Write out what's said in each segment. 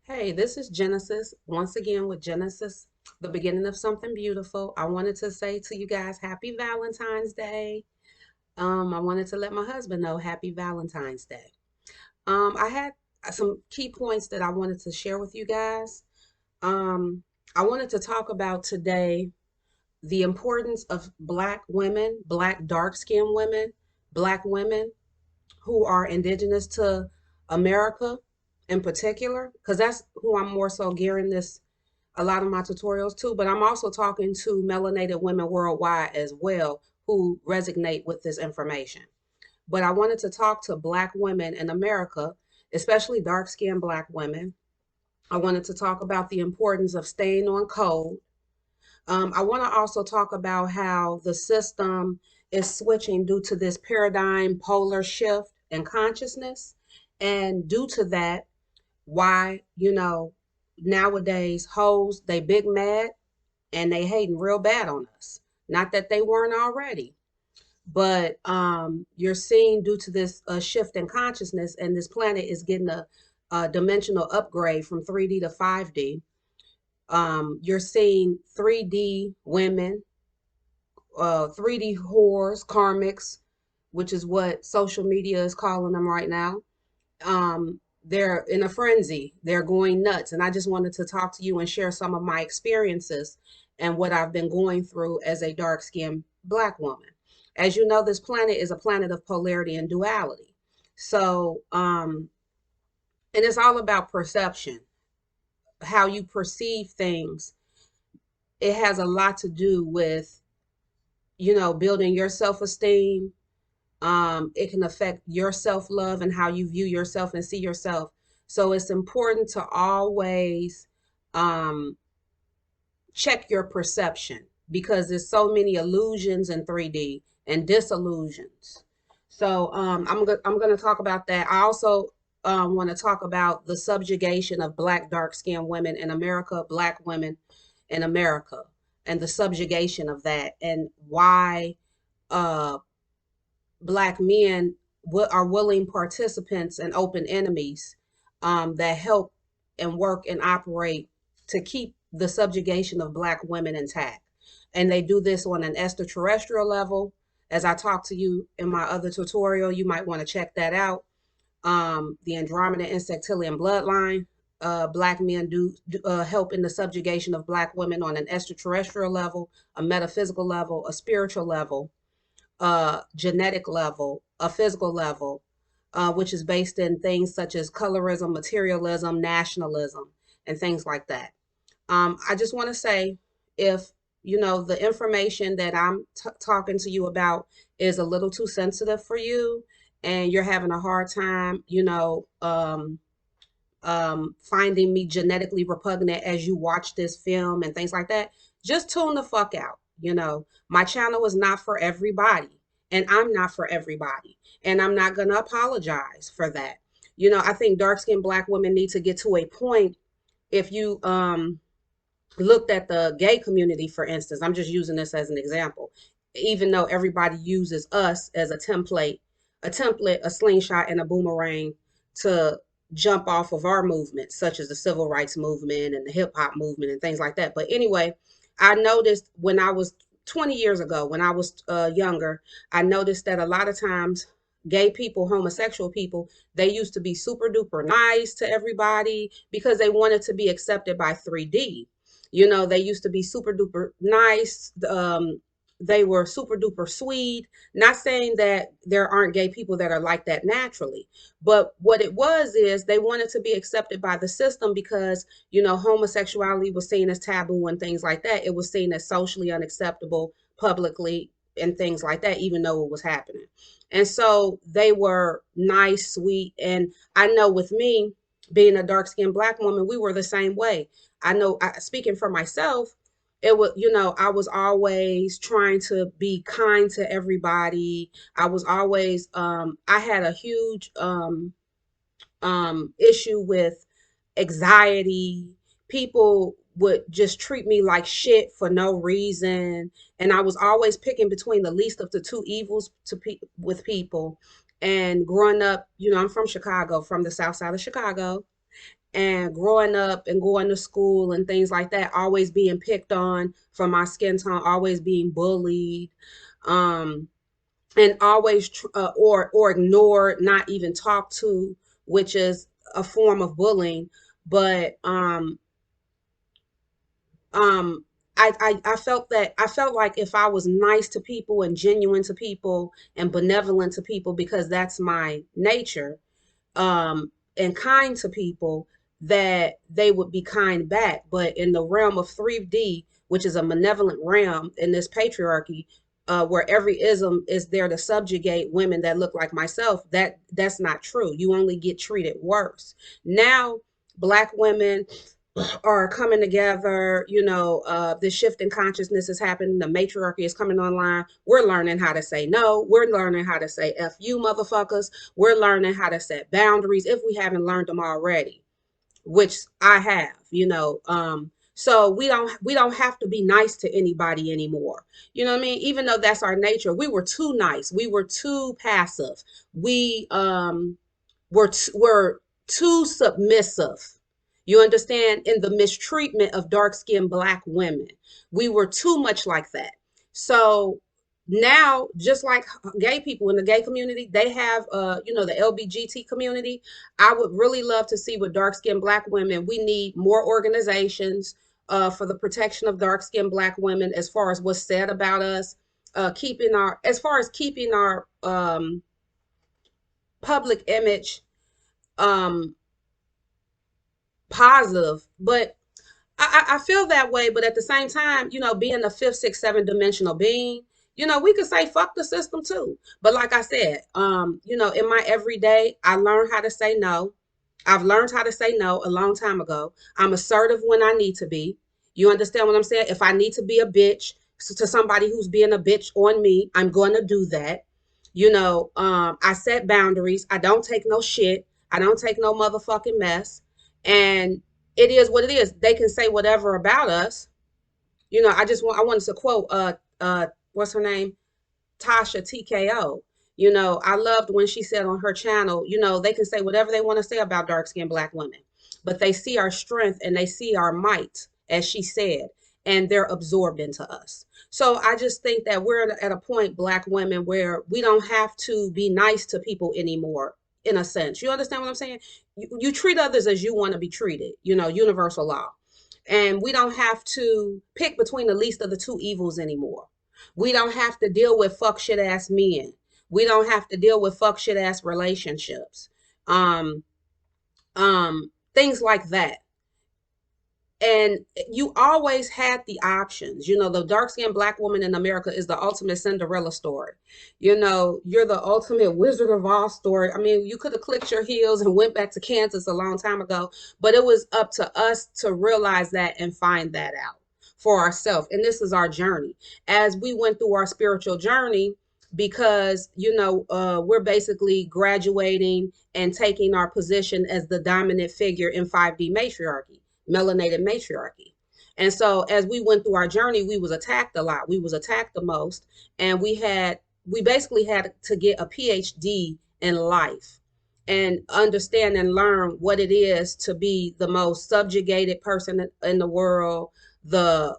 Hey, this is Genesis once again with Genesis, the beginning of something beautiful. I wanted to say to you guys, Happy Valentine's Day. I wanted to let my husband know Happy Valentine's Day. I had some key points that I wanted to share with you guys. Um, I wanted to talk about today the importance of Black women, Black dark-skinned women, Black women who are indigenous to America in particular, because that's who I'm more so gearing this a lot of my tutorials too, but I'm also talking to melanated women worldwide as well who resonate with this information. But I wanted to talk to Black women in America, especially dark skinned Black women. I wanted to talk about the importance of staying on code. I want to also talk about how the system is switching due to this paradigm polar shift in consciousness. And due to that, why, nowadays hoes, they big mad and they hating real bad on us. Not that they weren't already, but you're seeing due to this shift in consciousness, and this planet is getting a dimensional upgrade from 3D to 5D. You're seeing 3D women, 3D whores, karmics, which is what social media is calling them right now. They're in a frenzy. They're going nuts. And I just wanted to talk to you and share some of my experiences and what I've been going through as a dark skinned Black woman. As you know, this planet is a planet of polarity and duality. So, and it's all about perception, how you perceive things. It has a lot to do with, building your self esteem. It can affect your self love and how you view yourself and see yourself. So it's important to always um, check your perception because there's so many illusions in 3D and disillusions. So I'm going to talk about that. I also want to talk about the subjugation of Black dark skinned women in America, Black women in America, and the subjugation of that, and why uh, Black men are willing participants and open enemies that help and work and operate to keep the subjugation of Black women intact. And they do this on an extraterrestrial level. As I talked to you in my other tutorial, you might want to check that out. The Andromeda Insectilian bloodline. Black men do help in the subjugation of Black women on an extraterrestrial level, a metaphysical level, a spiritual level, genetic level, a physical level, which is based in things such as colorism, materialism, nationalism, and things like that. I just want to say if the information that I'm talking to you about is a little too sensitive for you and you're having a hard time, finding me genetically repugnant as you watch this film and things like that, just tune the fuck out. My channel is not for everybody, and I'm not for everybody, and I'm not going to apologize for that. I think dark skinned Black women need to get to a point. If you looked at the gay community, for instance, I'm just using this as an example, even though everybody uses us as a template, a slingshot, and a boomerang to jump off of our movements, such as the civil rights movement and the hip hop movement and things like that. But anyway, I noticed when I was 20 years ago, when I was younger, I noticed that a lot of times gay people, homosexual people, they used to be super duper nice to everybody because they wanted to be accepted by 3D. They used to be super duper nice. They were super duper sweet. Not saying that there aren't gay people that are like that naturally, but what it was is they wanted to be accepted by the system because, homosexuality was seen as taboo and things like that. It was seen as socially unacceptable publicly and things like that, even though it was happening. And so they were nice, sweet. And I know with me being a dark skinned Black woman, we were the same way. I know, speaking for myself, it was, I was always trying to be kind to everybody. I was always, I had a huge issue with anxiety. People would just treat me like shit for no reason. And I was always picking between the least of the two evils with people. And growing up, I'm from Chicago, from the south side of Chicago. And growing up and going to school and things like that, always being picked on for my skin tone, always being bullied, um, and always or ignored, not even talked to, which is a form of bullying. But um, I felt that I felt like if I was nice to people and genuine to people and benevolent to people, because that's my nature, and kind to people, that they would be kind back. But in the realm of 3D, which is a malevolent realm in this patriarchy, where every ism is there to subjugate women that look like myself, that's not true. You only get treated worse. Now, black women are coming together. The shift in consciousness is happening. The matriarchy is coming online. We're learning how to say no. We're learning how to say F you motherfuckers. We're learning how to set boundaries if we haven't learned them already, which I have, so we don't have to be nice to anybody anymore. You know what I mean? Even though that's our nature, we were too nice. We were too passive. We were too submissive. You understand? In the mistreatment of dark skinned black women, we were too much like that. So now, just like gay people in the gay community, they have, the LBGT community. I would really love to see with dark skinned black women, we need more organizations for the protection of dark skinned black women, as far as what's said about us, as far as keeping our public image um positive. But I feel that way. But at the same time, being a fifth, sixth, seven dimensional being, we could say fuck the system too. But like I said, in my everyday, I learned how to say no. I've learned how to say no a long time ago. I'm assertive when I need to be. You understand what I'm saying? If I need to be a bitch to somebody who's being a bitch on me, I'm going to do that. I set boundaries. I don't take no shit. I don't take no motherfucking mess. And it is what it is. They can say whatever about us. I wanted to quote what's her name? Tasha TKO. I loved when she said on her channel, they can say whatever they want to say about dark skinned black women, but they see our strength and they see our might, as she said, and they're absorbed into us. So I just think that we're at a point, black women, where we don't have to be nice to people anymore, in a sense. You understand what I'm saying? You treat others as you want to be treated, universal law. And we don't have to pick between the least of the two evils anymore. We don't have to deal with fuck shit ass men. We don't have to deal with fuck shit ass relationships. Um, Things like that. And you always had the options. The dark skinned black woman in America is the ultimate Cinderella story. You're the ultimate Wizard of Oz story. I mean, you could have clicked your heels and went back to Kansas a long time ago, but it was up to us to realize that and find that out for ourselves. And this is our journey as we went through our spiritual journey, because we're basically graduating and taking our position as the dominant figure in 5D matriarchy, melanated matriarchy. And so as we went through our journey, we was attacked a lot. We was attacked the most. And we basically had to get a PhD in life and understand and learn what it is to be the most subjugated person in the world, the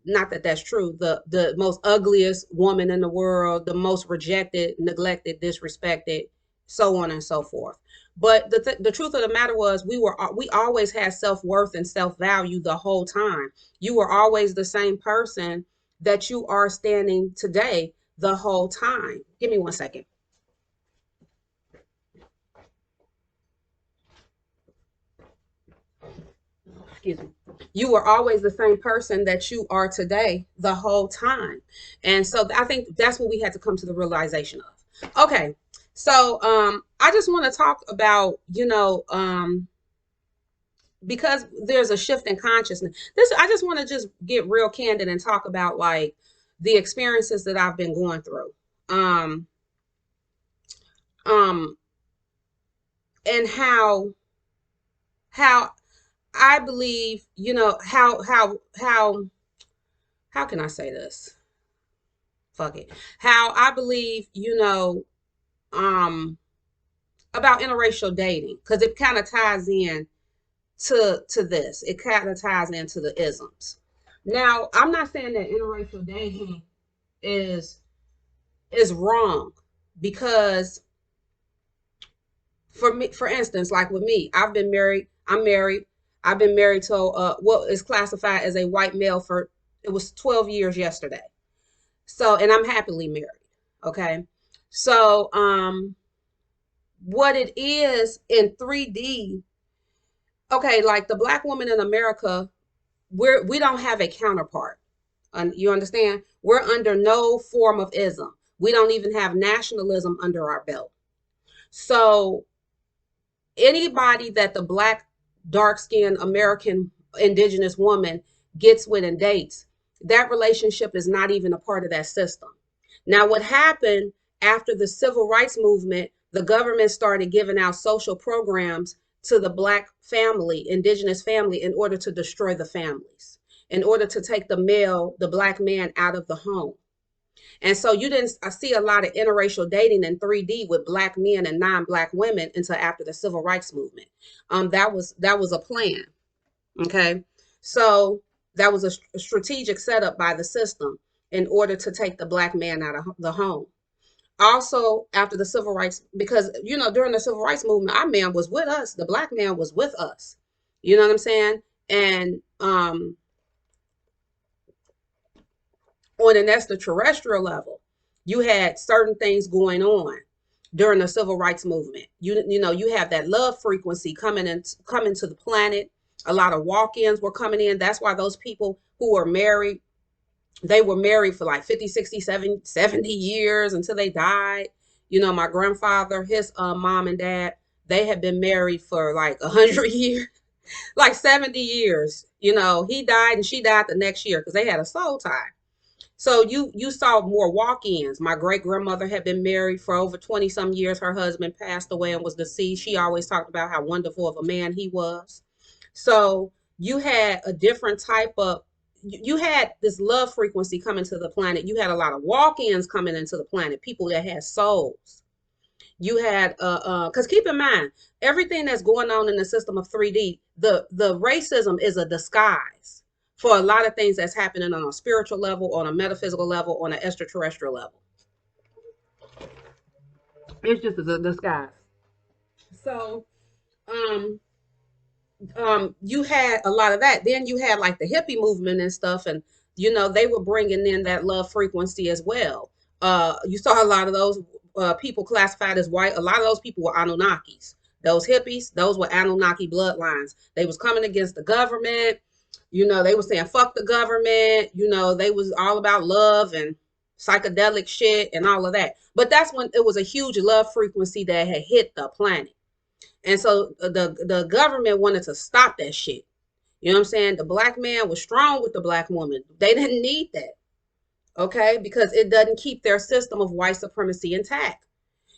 not that that's true, the most ugliest woman in the world, the most rejected, neglected, disrespected, so on and so forth. But the truth of the matter was, we always had self-worth and self-value the whole time. You were always the same person that you are standing today the whole time. Give me one second. Excuse me. You were always the same person that you are today the whole time. And so I think that's what we had to come to the realization of. Okay. So I just want to talk about, because there's a shift in consciousness. I just want to just get real candid and talk about, like, the experiences that I've been going through. Um um and how I believe, how can I say this? Fuck it. How I believe, um, about interracial dating, because it kind of ties in to this. It kind of ties into the isms. Now, I'm not saying that interracial dating is is wrong, because for me, for instance, like with me, I've been married. I'm married. I've been married to what is classified as a white male for, it was 12 years yesterday. So, and I'm happily married. Okay. So, what it is in 3D, okay, like the black woman in America, we don't have a counterpart. You understand? We're under no form of ism. We don't even have nationalism under our belt. So anybody that the black, dark-skinned American indigenous woman gets with and dates, that relationship is not even a part of that system. Now, what happened after the civil rights movement, the government started giving out social programs to the black family, indigenous family, in order to destroy the families, in order to take the male, the black man out of the home. And so you didn't see a lot of interracial dating in 3D with black men and non-black women until after the civil rights movement. That was a plan. Okay. So that was a strategic setup by the system in order to take the black man out of the home. Also, after the civil rights, because during the civil rights movement, our man was with us. The black man was with us. You know what I'm saying? And on an extraterrestrial level, you had certain things going on during the civil rights movement. You have that love frequency coming to the planet. A lot of walk-ins were coming in. That's why those people who were married, they were married for like 50, 60, 70 years until they died. My grandfather, his mom and dad, they had been married for like 100 years, like 70 years. He died and she died the next year because they had a soul tie. So you saw more walk-ins. My great grandmother had been married for over 20 some years. Her husband passed away and was deceased. She always talked about how wonderful of a man he was. So you had a different type of, you had this love frequency coming to the planet. You had a lot of walk-ins coming into the planet, people that had souls. You had because keep in mind, everything that's going on in the system of 3D, the racism is a disguise for a lot of things that's happening on a spiritual level, on a metaphysical level, on an extraterrestrial level. It's just a disguise. So, um, you had a lot of that. Then you had like the hippie movement and stuff, and they were bringing in that love frequency as well. You saw a lot of those people classified as white. A lot of those people were Anunnakis. Those hippies, those were Anunnaki bloodlines. They was coming against the government. They were saying fuck the government. They was all about love and psychedelic shit and all of that. But that's when it was a huge love frequency that had hit the planet. And so the government wanted to stop that shit. You know what I'm saying? The black man was strong with the black woman. They didn't need that. Okay? Because it doesn't keep their system of white supremacy intact.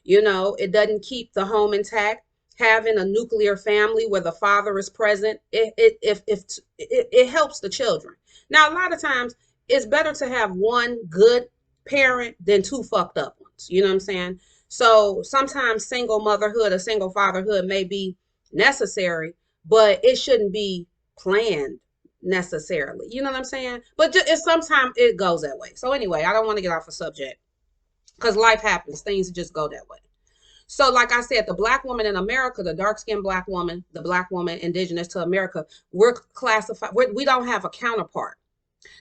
It doesn't keep the home intact. Having a nuclear family where the father is present, it helps the children. Now, a lot of times it's better to have one good parent than two fucked up ones. You know what I'm saying? So sometimes single motherhood or single fatherhood may be necessary, but it shouldn't be planned necessarily. You know what I'm saying? But sometimes it goes that way. So anyway, I don't want to get off the subject because life happens. Things just go that way. So like I said, the black woman in America, the dark-skinned black woman, the black woman indigenous to America, we're classified. We don't have a counterpart.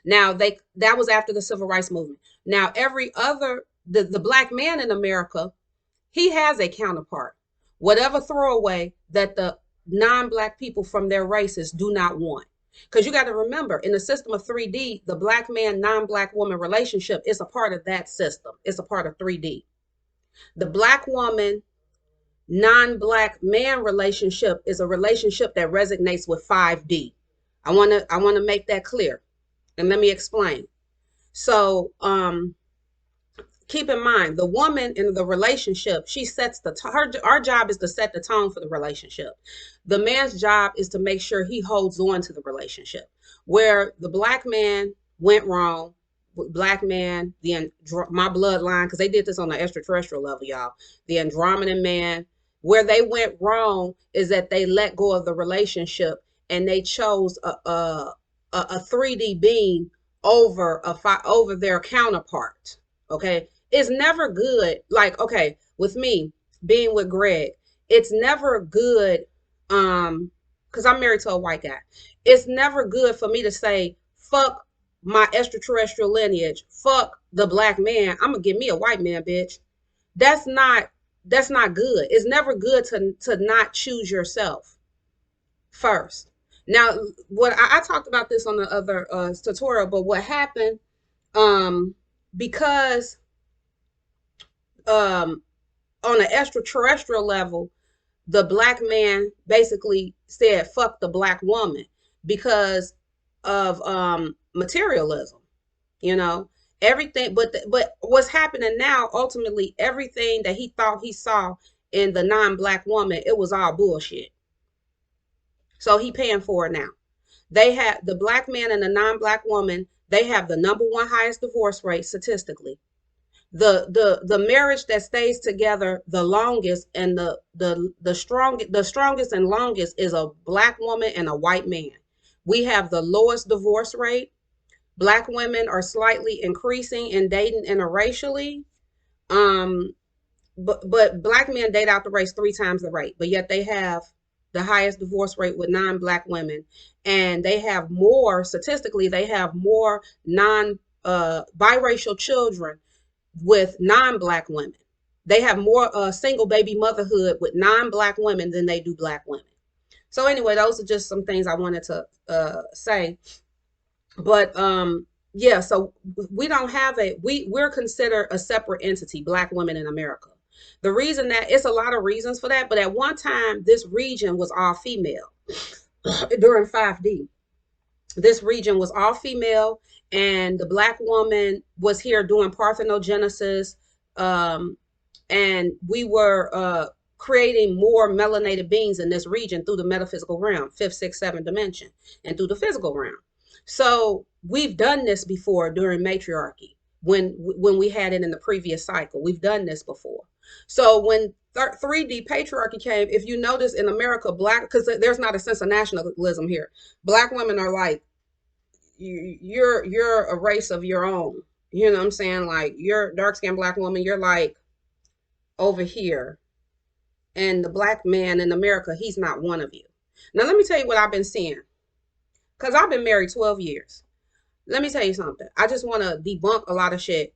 Now that was after the civil rights movement. Now the black man in America, he has a counterpart. Whatever throwaway that the non-black people from their races do not want. Because you got to remember, in the system of 3D, the black man, non-black woman relationship is a part of that system. It's a part of 3D. The black woman, non-black man relationship is a relationship that resonates with 5D. I want to make that clear. And let me explain. So, keep in mind, the woman in the relationship, she sets our job is to set the tone for the relationship. The man's job is to make sure he holds on to the relationship. Where the black man went wrong, black man, my bloodline, because they did this on the extraterrestrial level, y'all. The Andromedan man, where they went wrong is that they let go of the relationship and they chose a 3D being over over their counterpart. Okay, it's never good. Like, okay, with me being with Greg, it's never good. Because I'm married to a white guy. It's never good for me to say fuck my extraterrestrial lineage, fuck the black man. I'm gonna give me a white man, bitch. That's not that's not good. It's never good to not choose yourself first. Now, what I talked about this on the other tutorial, but what happened, um, because um, on an extraterrestrial level, the black man basically said fuck the black woman because of materialism, you know, everything. But what's happening now, ultimately, everything that he thought he saw in the non-black woman, it was all bullshit. So he paying for it now. They have the black man and the non-black woman, they have the number one highest divorce rate statistically. The marriage that stays together the longest and the strongest and longest is a black woman and a white man. We have the lowest divorce rate. Black women are slightly increasing in dating interracially. Um, but black men date out the race 3 times the rate, but yet they have the highest divorce rate with non-black women, and they have more statistically. They have more non biracial children with non-black women. They have more single baby motherhood with non-black women than they do black women. So anyway, those are just some things I wanted to say. But yeah, so we don't have we're considered a separate entity, black women in America. The reason that it's a lot of reasons for that, but at one time this region was all female during 5D. This region was all female, and the black woman was here doing parthenogenesis, um, and we were creating more melanated beings in this region through the metaphysical realm, fifth, sixth, seventh dimension, and through the physical realm. So we've done this before during matriarchy when we had it in the previous cycle. We've done this before. So when 3D patriarchy came, if you notice in America, black, because there's not a sense of nationalism here, black women are like, you're a race of your own. You know what I'm saying? Like, you're dark skinned black woman, you're like over here. And the black man in America, he's not one of you. Now let me tell you what I've been seeing. Because I've been married 12 years. Let me tell you something. I just want to debunk a lot of shit.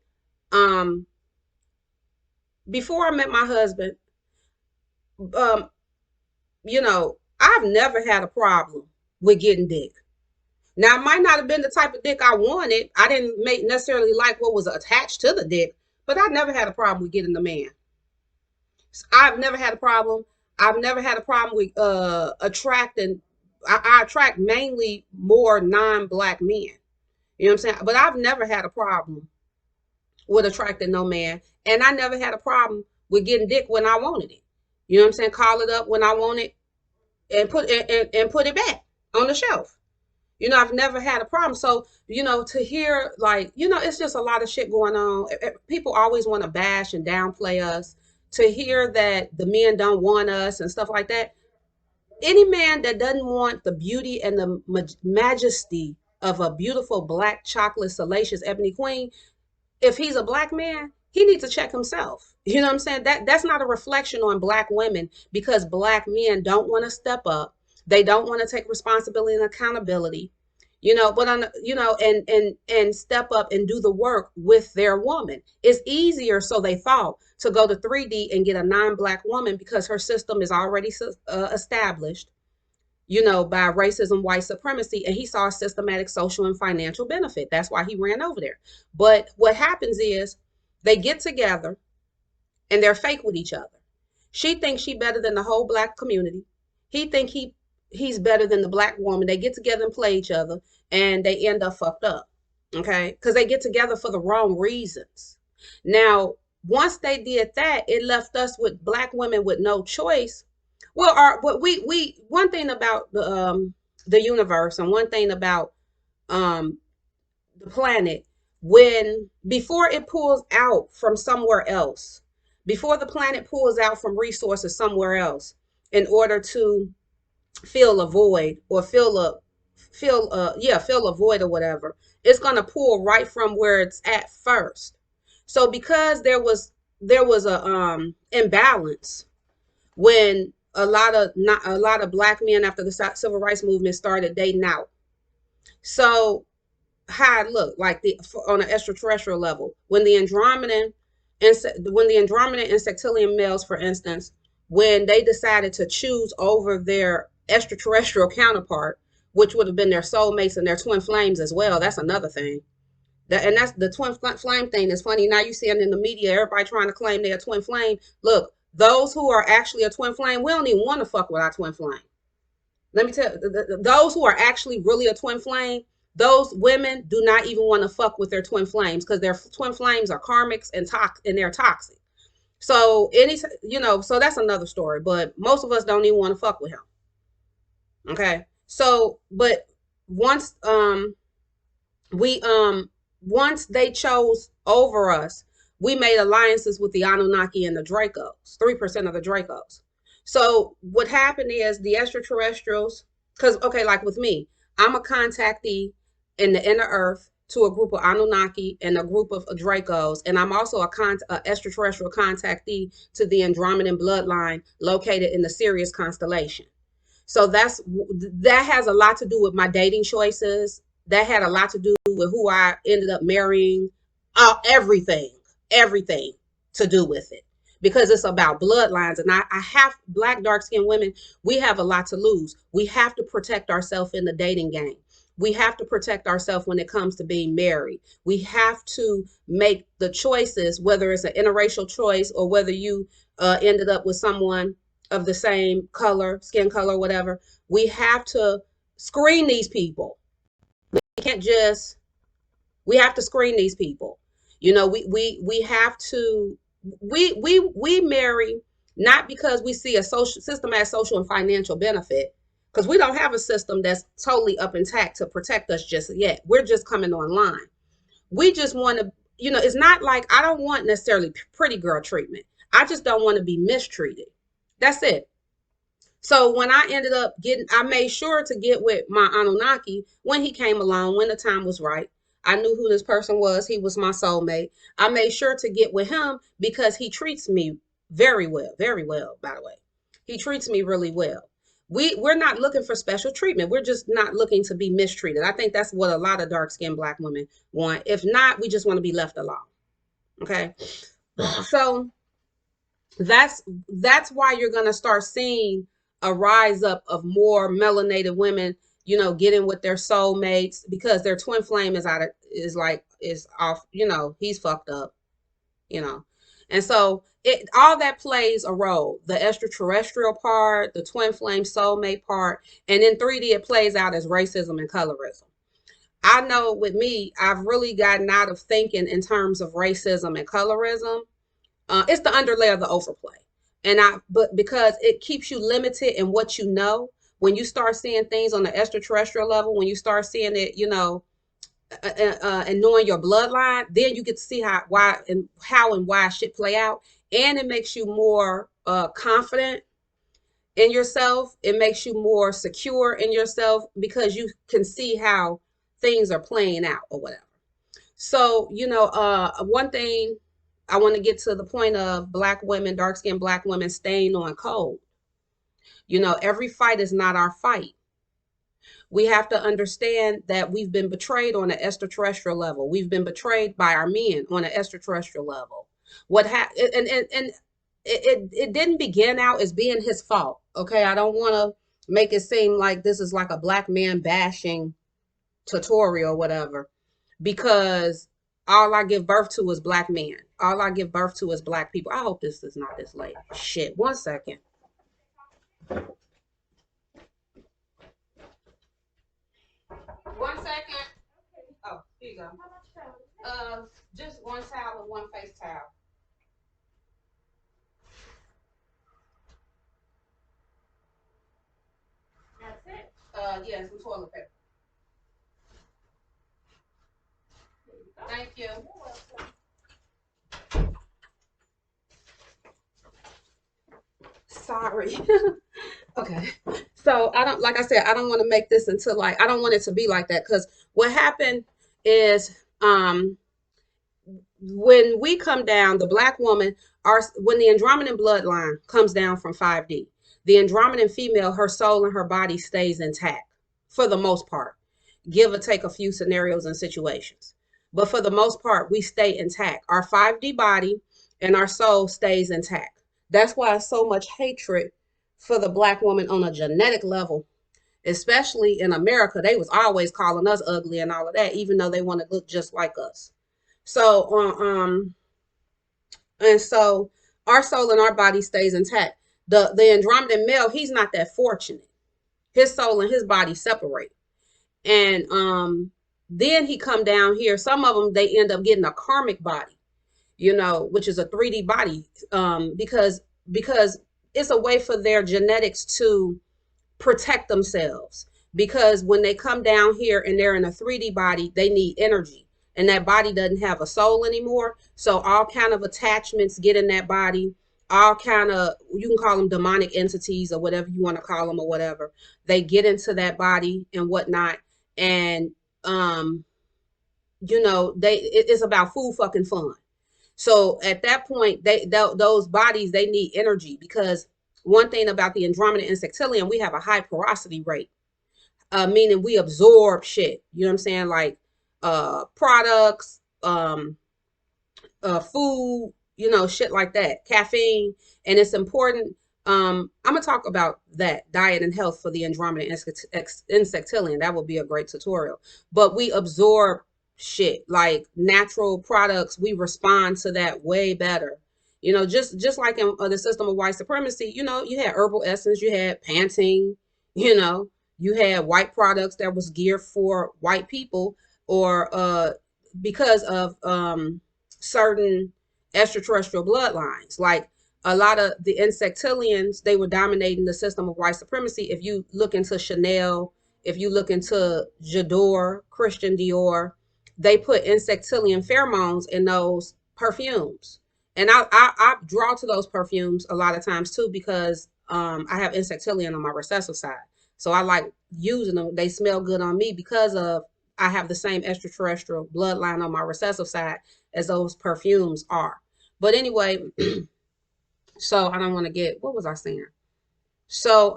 Um, Before I met my husband, um, I've never had a problem with getting dick. Now, it might not have been the type of dick I wanted. I didn't necessarily like what was attached to the dick, but I never had a problem with getting the man. I've never had a problem. I've never had a problem with attracting. I attract mainly more non-black men. You know what I'm saying? But I've never had a problem with attracting no man. And I never had a problem with getting dick when I wanted it. You know what I'm saying? Call it up when I want it and put it back on the shelf. I've never had a problem. So, to hear, like, it's just a lot of shit going on. People always want to bash and downplay us. To hear that the men don't want us and stuff like that. Any man that doesn't want the beauty and the majesty of a beautiful black chocolate salacious ebony queen, if he's a black man, he needs to check himself. You know what I'm saying? That's not a reflection on black women, because black men don't want to step up. They don't want to take responsibility and accountability. But on and step up and do the work with their woman. It's easier, so they thought, to go to 3D and get a non-black woman because her system is already established, by racism, white supremacy, and he saw a systematic social and financial benefit. That's why he ran over there. But what happens is they get together and they're fake with each other. She thinks she better than the whole black community. He think he's better than the black woman. They get together and play each other, and they end up fucked up. Okay, because they get together for the wrong reasons. Now, once they did that, it left us with black women with no choice. Well, but we one thing about the universe, and one thing about um the planet, when before it pulls out from somewhere else, before the planet pulls out from resources somewhere else in order to feel a void or feel a void or whatever, it's gonna pull right from where it's at first. So because there was a imbalance when a lot of black men after the civil rights movement started dating out. So how it looked like the on an extraterrestrial level when the Andromedan and Sectilian males, for instance, when they decided to choose over their extraterrestrial counterpart, which would have been their soulmates and their twin flames as well. That's another thing. And that's the twin flame thing. Is funny now. You see it in the media. Everybody trying to claim they're a twin flame. Look, those who are actually a twin flame, we don't even want to fuck with our twin flame. Let me tell you, those who are actually really a twin flame, those women do not even want to fuck with their twin flames because their twin flames are karmics and they're toxic. So so that's another story. But most of us don't even want to fuck with him. Okay. So, but once we once they chose over us, we made alliances with the Anunnaki and the Dracos, 3% of the Dracos. So what happened is the extraterrestrials, because okay, like with me, I'm a contactee in the inner earth to a group of Anunnaki and a group of Dracos, and I'm also a extraterrestrial contactee to the Andromedan bloodline located in the Sirius constellation. So that has a lot to do with my dating choices. That had a lot to do with who I ended up marrying. Everything, everything to do with it because it's about bloodlines. And I have black, dark skinned women. We have a lot to lose. We have to protect ourselves in the dating game. We have to protect ourselves when it comes to being married. We have to make the choices, whether it's an interracial choice or whether you ended up with someone of the same color, skin color, whatever. We have to screen these people. We can't just we have to screen these people. We have to we marry not because we see a social system as social and financial benefit, because we don't have a system that's totally up intact to protect us just yet. We're just coming online. We just want to, it's not like I don't want necessarily pretty girl treatment. I just don't want to be mistreated. That's it. So when I ended up I made sure to get with my Anunnaki when he came along, when the time was right. I knew who this person was. He was my soulmate. I made sure to get with him because he treats me very well, by the way. He treats me really well. We're not looking for special treatment. We're just not looking to be mistreated. I think that's what a lot of dark skinned black women want. If not, we just want to be left alone. Okay. So that's why you're going to start seeing a rise up of more melanated women, getting with their soulmates because their twin flame is off, he's fucked up, you know. And so it all that plays a role. The extraterrestrial part, the twin flame soulmate part, and in 3D it plays out as racism and colorism. I know with me, I've really gotten out of thinking in terms of racism and colorism. It's the underlay of the overplay. But because it keeps you limited in what you know, when you start seeing things on the extraterrestrial level, when you start seeing it, and knowing your bloodline, then you get to see how and why shit play out. And it makes you more confident in yourself. It makes you more secure in yourself because you can see how things are playing out or whatever. So, one thing I want to get to the point of black women, dark skinned black women staying on code. Every fight is not our fight. We have to understand that we've been betrayed on an extraterrestrial level. We've been betrayed by our men on an extraterrestrial level. What happened? And it didn't begin out as being his fault. Okay, I don't want to make it seem like this is like a black man bashing tutorial or whatever, because all I give birth to is black men. All I give birth to is black people. I hope this is not this late. Shit. 1 second. 1 second. Oh, here you go. Just one towel and one face towel. That's it. Yeah, some toilet paper. Thank you. Sorry. Okay. So I don't, like I said, I don't want to make this into like, I don't want it to be like that, because what happened is, when we come down, the black woman, when the Andromedan bloodline comes down from 5D, the Andromedan female, her soul and her body stays intact for the most part, give or take a few scenarios and situations. But for the most part, we stay intact. Our 5D body and our soul stays intact. That's why so much hatred for the black woman on a genetic level, especially in America. They was always calling us ugly and all of that, even though they want to look just like us. So, and so our soul and our body stays intact. The Andromedan male, he's not that fortunate. His soul and his body separate, and then he come down here. Some of them, they end up getting a karmic body, which is a 3D body, because it's a way for their genetics to protect themselves, because when they come down here and they're in a 3D body, they need energy, and that body doesn't have a soul anymore. So all kind of attachments get in that body, all kind of, you can call them demonic entities or whatever you want to call them or whatever. They get into that body and whatnot. And it's about food fucking fun. So at that point, those bodies, they need energy, because one thing about the Andromedan insectilian, we have a high porosity rate, meaning we absorb shit. You know what I'm saying? Like products, food, shit like that, caffeine. And it's important. I'm gonna talk about that, diet and health for the Andromedan insectilian. That will be a great tutorial. But we absorb shit like natural products. We respond to that way better. Just like in the system of white supremacy, you had herbal essence, you had Pantene, you had white products that was geared for white people, or because of certain extraterrestrial bloodlines. Like a lot of the insectilians, they were dominating the system of white supremacy. If you look into Chanel, if you look into J'adore, Christian Dior, they put insectilian pheromones in those perfumes. And I draw to those perfumes a lot of times too, because I have insectilian on my recessive side. So I like using them. They smell good on me because of, I have the same extraterrestrial bloodline on my recessive side as those perfumes are. But anyway, so I don't want to get, what was I saying? So,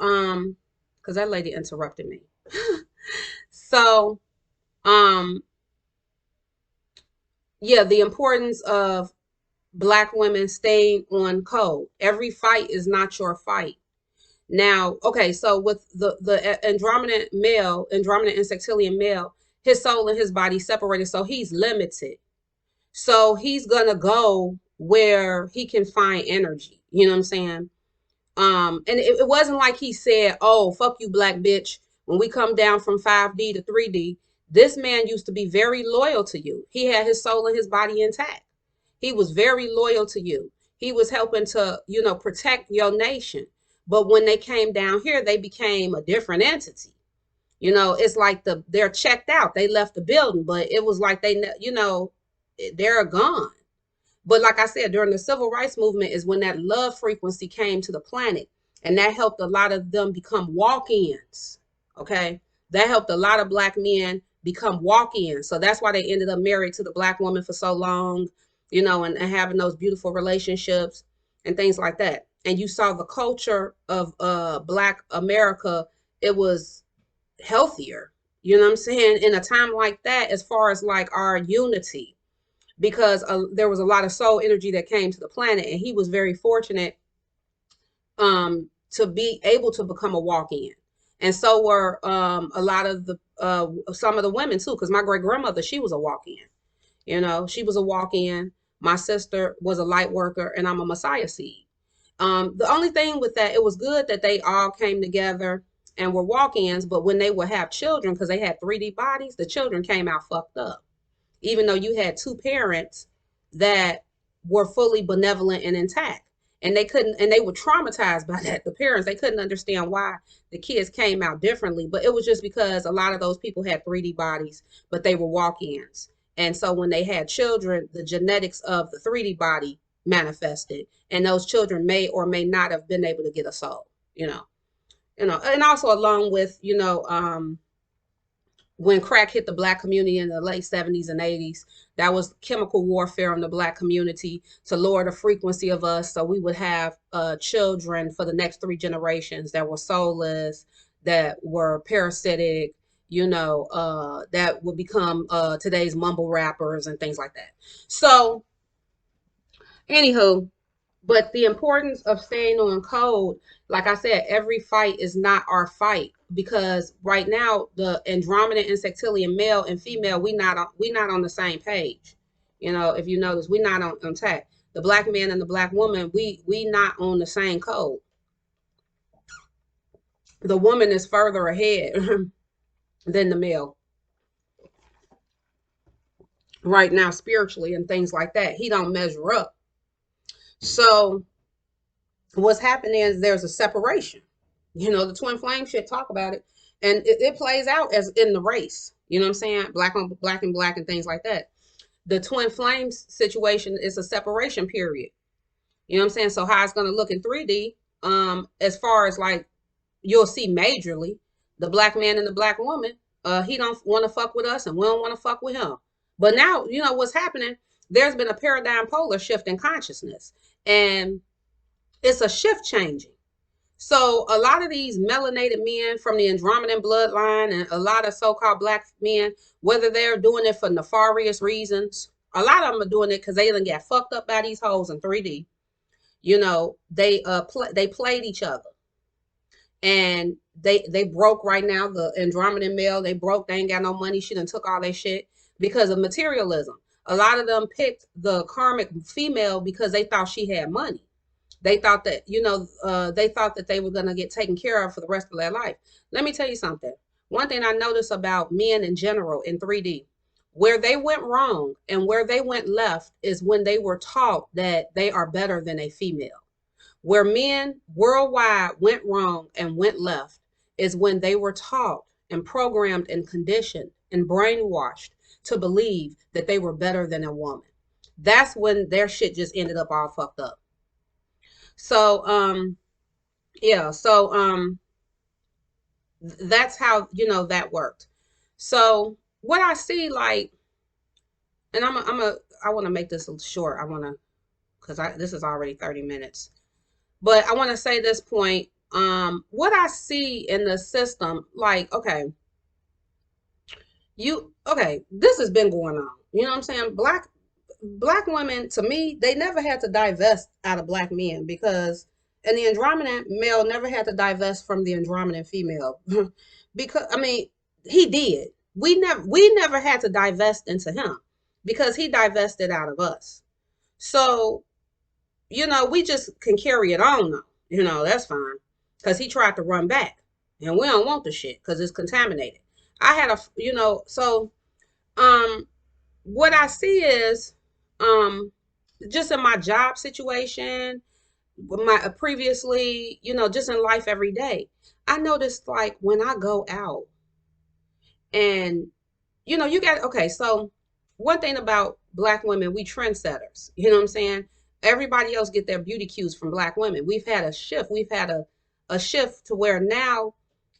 because that lady interrupted me. So, yeah, the importance of black women staying on code. Every fight is not your fight. Now, okay, so with the Andromedan male, Andromedan insectilian male, his soul and his body separated, so he's limited. So he's gonna go where he can find energy. You know what I'm saying? And it wasn't like he said, "Oh, fuck you, black bitch." When we come down from 5D to 3D, this man used to be very loyal to you. He had his soul and his body intact. He was very loyal to you. He was helping to, protect your nation. But when they came down here, they became a different entity. It's like they're checked out. They left the building, but it was like they're gone. But like I said, during the civil rights movement is when that love frequency came to the planet, and that helped a lot of them become walk-ins. Okay. That helped a lot of black men become walk-ins. So that's why they ended up married to the black woman for so long, and having those beautiful relationships and things like that. And you saw the culture of black America, it was healthier. You know what I'm saying? In a time like that, as far as like our unity, because there was a lot of soul energy that came to the planet, and he was very fortunate to be able to become a walk-in. And so were a lot of some of the women too, because my great grandmother, she was a walk-in. She was a walk-in. My sister was a light worker, and I'm a Messiah seed. The only thing with that, it was good that they all came together and were walk-ins, but when they would have children, because they had 3D bodies, the children came out fucked up. Even though you had two parents that were fully benevolent and intact. And they were traumatized by that. The parents, they couldn't understand why the kids came out differently. But it was just because a lot of those people had 3D bodies, but they were walk-ins. And so when they had children, the genetics of the 3D body manifested. And those children may or may not have been able to get a soul, And also along with, when crack hit the black community in the late 70s and 80s, that was chemical warfare on the black community to lower the frequency of us so we would have children for the next 3 generations that were soulless, that were parasitic, that would become today's mumble rappers and things like that. So, anywho, but the importance of staying on code, like I said, every fight is not our fight, because right now the Andromedan insectilian male and female, we not on the same page. If you notice, we not on track. The black man and the black woman, we not on the same code. The woman is further ahead than the male right now spiritually and things like that. He don't measure up. So what's happening is there's a separation. The twin flame shit talk about it. And it plays out as in the race. You know what I'm saying? Black on black and black and things like that. The twin flames situation is a separation period. You know what I'm saying? So how it's gonna look in 3D, as far as like you'll see majorly, the black man and the black woman, he don't want to fuck with us and we don't want to fuck with him. But now, what's happening, there's been a paradigm polar shift in consciousness. And it's a shift changing. So a lot of these melanated men from the Andromedan bloodline and a lot of so-called black men, whether they're doing it for nefarious reasons, a lot of them are doing it because they done get fucked up by these hoes in 3D. They played each other, and they broke right now. The Andromedan male, they broke. They ain't got no money. She done took all their shit because of materialism. A lot of them picked the karmic female because they thought she had money. They thought that, they thought that they were going to get taken care of for the rest of their life. Let me tell you something. One thing I noticed about men in general in 3D, where they went wrong and where they went left is when they were taught that they are better than a female. Where men worldwide went wrong and went left is when they were taught and programmed and conditioned and brainwashed to believe that they were better than a woman. That's when their shit just ended up all fucked up. So, yeah, so that's how, that worked. So what I see, like, and I want to make this short. I want to, because this is already 30 minutes, but I want to say this point. What I see in the system, like, okay, this has been going on. You know what I'm saying? Black women, to me, they never had to divest out of black men, because and the Andromedan male never had to divest from the Andromedan female. Because I mean, he did. We never had to divest into him because he divested out of us. So, we just can carry it on now. That's fine. Because he tried to run back. And we don't want the shit because it's contaminated. I had so what I see is just in my job situation, my previously, just in life every day, I noticed, like, when I go out and you got, okay, so one thing about black women, we trendsetters. You know what I'm saying? Everybody else get their beauty cues from black women. We've had a shift. We've had a shift to where now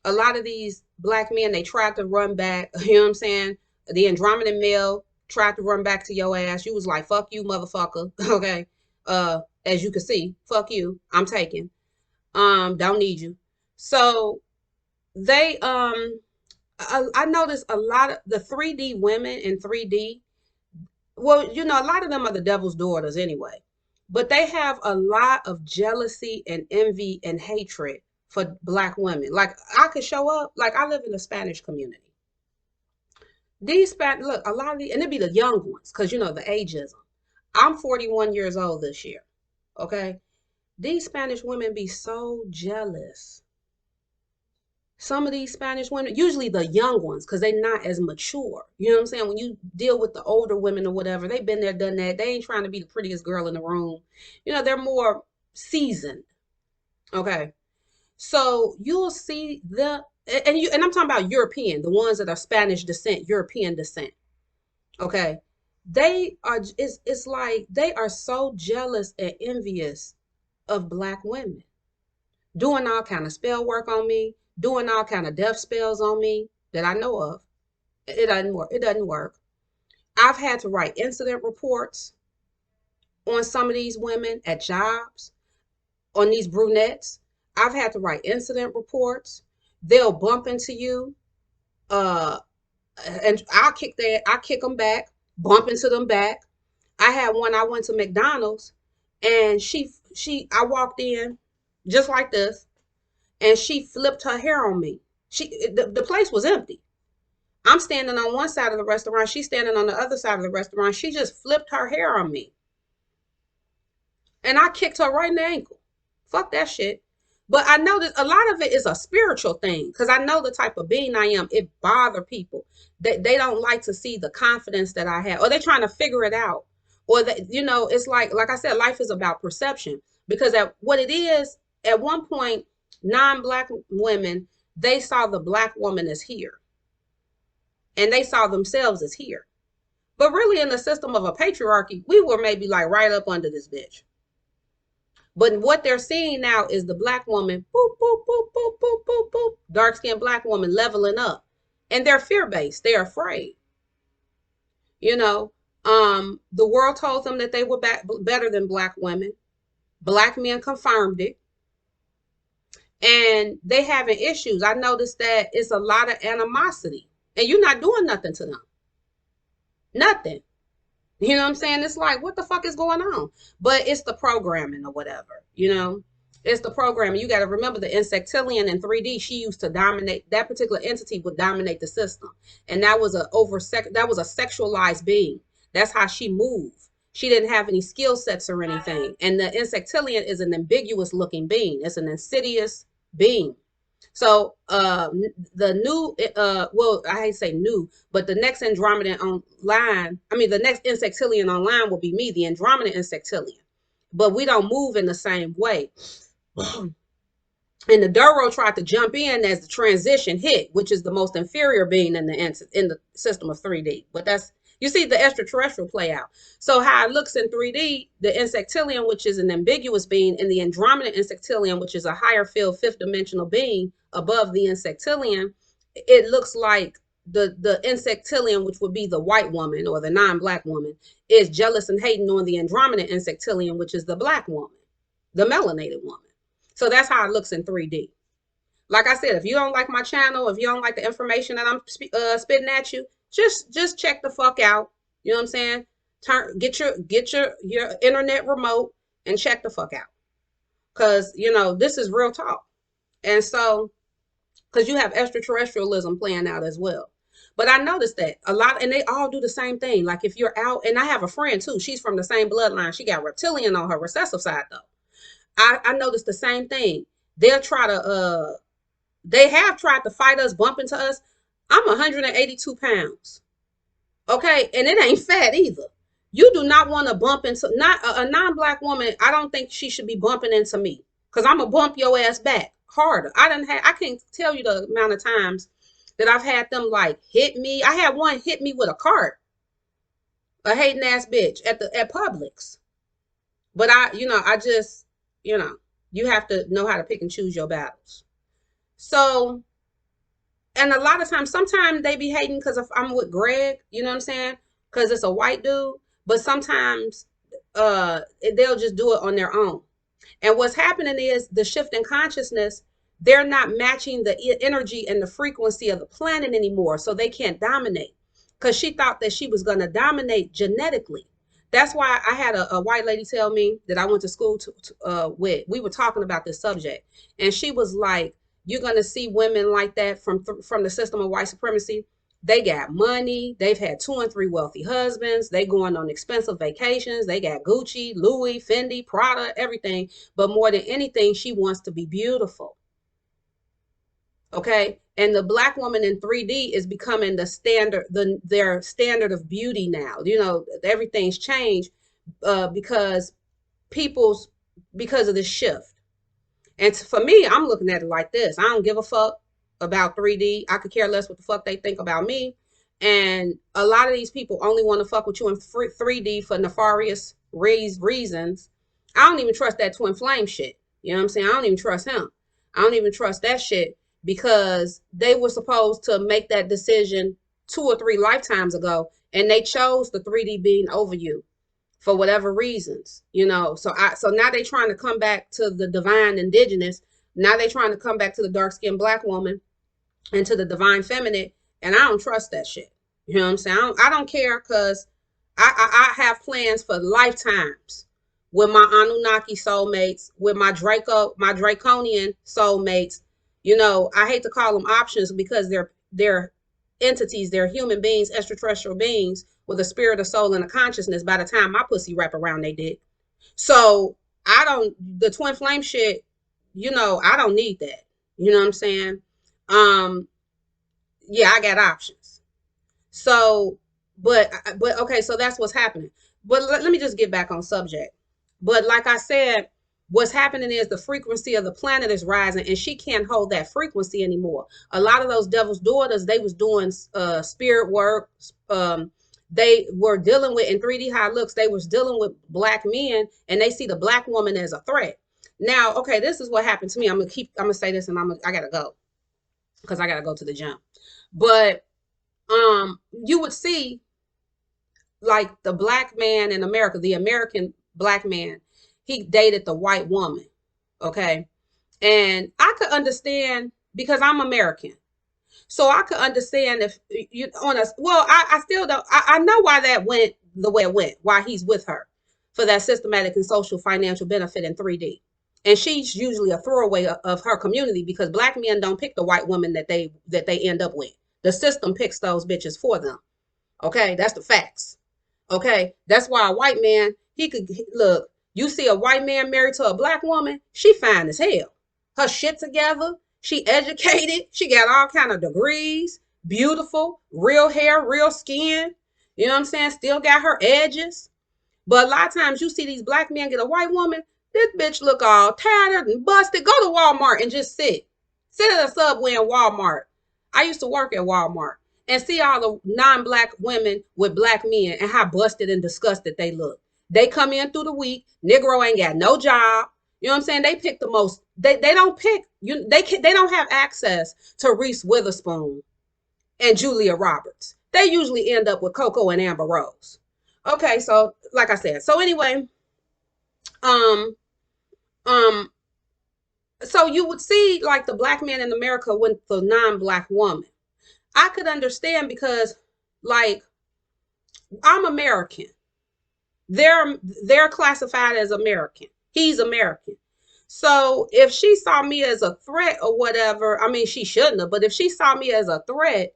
a lot of these black men, they tried to run back. You know what I'm saying? The Andromedan male tried to run back to your ass. You was like, fuck you, motherfucker. Okay. As you can see, fuck you. I'm taking. Don't need you. So they I noticed a lot of the 3D women in 3D. Well, a lot of them are the devil's daughters anyway. But they have a lot of jealousy and envy and hatred for black women. Like, I could show up, like, I live in the Spanish community. Look, a lot of and it'd be the young ones, because the ageism. I'm 41 years old this year. Okay. These Spanish women be so jealous. Some of these Spanish women, usually the young ones, because they're not as mature. You know what I'm saying? When you deal with the older women or whatever, they've been there, done that. They ain't trying to be the prettiest girl in the room. They're more seasoned. Okay. So you'll see and I'm talking about European, the ones that are Spanish descent, European descent. Okay. It's like they are so jealous and envious of black women. doing all kind of spell work on me, doing all kind of death spells on me that I know of. It doesn't work. It doesn't work. I've had to write incident reports on some of these women at jobs, on these brunettes. I've had to write incident reports. They'll bump into you, uh, and I kick them back, bump into them back. I had one. I went to McDonald's, and I walked in just like this, and she flipped her hair on me. The place was empty. I'm standing on one side of the restaurant. She's standing on the other side of the restaurant. She just flipped her hair on me. And I kicked her right in the ankle. Fuck that shit. But I know that a lot of it is a spiritual thing because I know the type of being I am. It bothers people that they don't like to see the confidence that I have, or they're trying to figure it out, or that it's like I said, life is about perception. Because at what it is, at one point, non-black women, they saw the black woman as here, and they saw themselves as here. But really, in the system of a patriarchy, we were maybe like right up under this bitch. But what they're seeing now is the black woman, boop, boop, boop, boop, boop, boop, boop, dark skinned black woman leveling up. And they're fear based. They're afraid. You know, the world told them that they were better than black women. Black men confirmed it. And they having issues. I noticed that it's a lot of animosity. And you're not doing nothing to them. Nothing. You know what I'm saying? It's like, what the fuck is going on? But it's the programming or whatever, It's the programming. You got to remember the insectillion in 3D, she used to dominate, that particular entity would dominate the system. And that was a sexualized being. That's how she moved. She didn't have any skill sets or anything. And the insectillion is an ambiguous looking being. It's an insidious being. So the new, well, I hate to say new, but the next Andromedan online, the next insectillion online will be me, the Andromedan insectillion. But we don't move in the same way. And the Duro tried to jump in as the transition hit, which is the most inferior being in the system of 3D. But you see the extraterrestrial play out. So how it looks in 3D, the insectillion, which is an ambiguous being, and the Andromedan insectillion, which is a higher field fifth dimensional being above the insectillion, it looks like the insectillion, which would be the white woman or the non-black woman, is jealous and hating on the Andromedan insectillion, which is the black woman, the melanated woman. So that's how it looks in 3D. Like I said, if you don't like my channel, if you don't like the information that I'm spitting at you, just check the fuck out. You know what I'm saying? Get your internet remote and check the fuck out. Cause this is real talk. And so, cause you have extraterrestrialism playing out as well. But I noticed that a lot, and they all do the same thing. Like if you're out, and I have a friend too, she's from the same bloodline. She got reptilian on her recessive side though. I noticed the same thing. They have tried to fight us, bump into us. I'm 182 pounds. Okay. And it ain't fat either. You do not want to bump into not a non-black woman. I don't think she should be bumping into me because I'm going to bump your ass back harder. I can't tell you the amount of times that I've had them like hit me. I had one hit me with a cart, a hating ass bitch at Publix. But you have to know how to pick and choose your battles. So, and a lot of times, sometimes they be hating because if I'm with Greg, you know what I'm saying? Because it's a white dude. But sometimes they'll just do it on their own. And what's happening is the shift in consciousness, they're not matching the energy and the frequency of the planet anymore. So they can't dominate because she thought that she was going to dominate genetically. That's why I had a white lady tell me that I went to school with. We were talking about this subject. And she was like, you're going to see women like that from the system of white supremacy. They got money. They've had 2 and 3 wealthy husbands. They going on expensive vacations. They got Gucci, Louis, Fendi, Prada, everything. But more than anything, she wants to be beautiful. Okay. And the black woman in 3D is becoming the standard, their standard of beauty now. Everything's changed because of the shift. And for me, I'm looking at it like this. I don't give a fuck about 3D. I could care less what the fuck they think about me. And a lot of these people only want to fuck with you in 3D for nefarious reasons. I don't even trust that twin flame shit. You know what I'm saying? I don't even trust him. I don't even trust that shit because they were supposed to make that decision 2 or 3 lifetimes ago, and they chose the 3D being over you for whatever reasons, So now they trying to come back to the divine indigenous. Now they trying to come back to the dark skinned black woman and to the divine feminine, and I don't trust that shit. You know what I'm saying? I don't care because I have plans for lifetimes with my Anunnaki soulmates, with my Draconian soulmates. I hate to call them options because they're entities, they're human beings, extraterrestrial beings with a spirit, a soul, and a consciousness by the time my pussy wrap around they dick. So the twin flame shit, I don't need that. You know what I'm saying? Um, yeah, I got options. So, but okay, so that's what's happening. But let me just get back on subject. But like I said, what's happening is the frequency of the planet is rising, and she can't hold that frequency anymore. A lot of those devil's daughters, they was doing spirit work. They were dealing with in 3D high looks. They was dealing with black men, and they see the black woman as a threat. Now, okay, this is what happened to me. I'm gonna say this, and I gotta go because I gotta go to the gym. But you would see like the black man in America, the American black man, he dated the white woman. Okay. And I could understand because I'm American. So I could understand if you on us. Well, I still don't. I know why that went the way it went, why he's with her for that systematic and social financial benefit in 3D. And she's usually a throwaway of her community because black men don't pick the white woman that they end up with. The system picks those bitches for them. Okay, that's the facts. Okay, that's why a white man, he could look. You see a white man married to a black woman, she fine as hell. Her shit together, she educated, she got all kind of degrees, beautiful, real hair, real skin. You know what I'm saying? Still got her edges. But a lot of times you see these black men get a white woman, this bitch look all tattered and busted. Go to Walmart and just sit. Sit at a Subway in Walmart. I used to work at Walmart and see all the non-black women with black men and how busted and disgusted they look. They come in through the week. Negro ain't got no job. You know what I'm saying? They pick the most. They don't pick. They don't have access to Reese Witherspoon and Julia Roberts. They usually end up with Coco and Amber Rose. Okay, so like I said. So anyway, um, um, so you would see like the black man in America with the non-black woman. I could understand because like I'm American. They're classified as American. He's American. So if she saw me as a threat or whatever, I mean she shouldn't have, but if she saw me as a threat,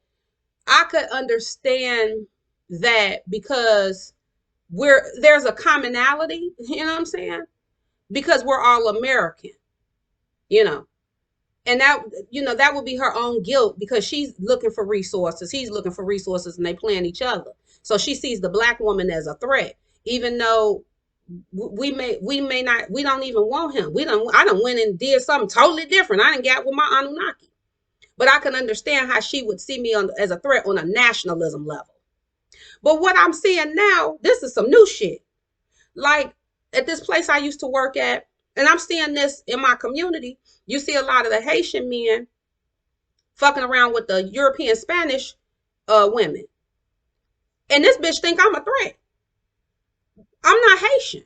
I could understand that because there's a commonality, you know what I'm saying? Because we're all American, you know. And that would be her own guilt because she's looking for resources. He's looking for resources and they plan each other. So she sees the black woman as a threat, even though we don't even want him. I done went and did something totally different. I didn't get with my Anunnaki. But I can understand how she would see me as a threat on a nationalism level. But what I'm seeing now, this is some new shit. Like at this place I used to work at, and I'm seeing this in my community, you see a lot of the Haitian men fucking around with the European Spanish women. And this bitch think I'm a threat. I'm not Haitian.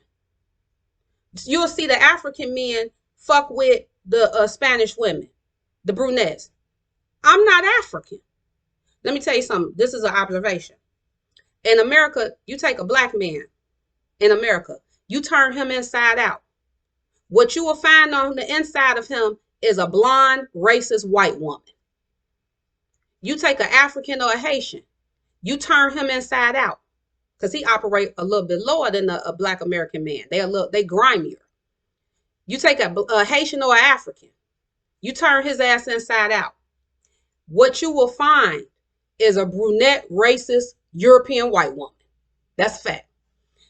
You'll see the African men fuck with the Spanish women, the brunettes. I'm not African. Let me tell you something. This is an observation. In America, you take a black man in America, you turn him inside out. What you will find on the inside of him is a blonde, racist white woman. You take an African or a Haitian, you turn him inside out because he operates a little bit lower than a black American man. They grimier. You take a Haitian or an African, you turn his ass inside out. What you will find is a brunette, racist, European white woman. That's a fact.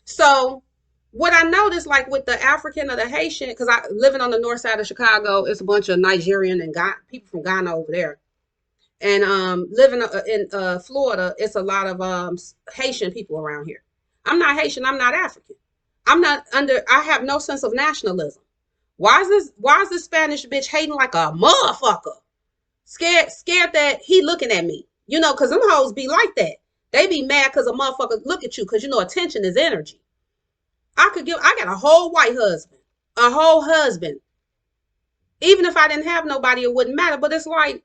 So what I noticed, like with the African or the Haitian, because I living on the north side of Chicago, it's a bunch of Nigerian and people from Ghana over there. And living in Florida, it's a lot of Haitian people around here. I'm not Haitian. I'm not African. I have no sense of nationalism. Why is this Spanish bitch hating like a motherfucker? Scared that he looking at me. Cause them hoes be like that. They be mad cause a motherfucker look at you, cause attention is energy. I got a whole white husband. A whole husband. Even if I didn't have nobody, it wouldn't matter. But it's like,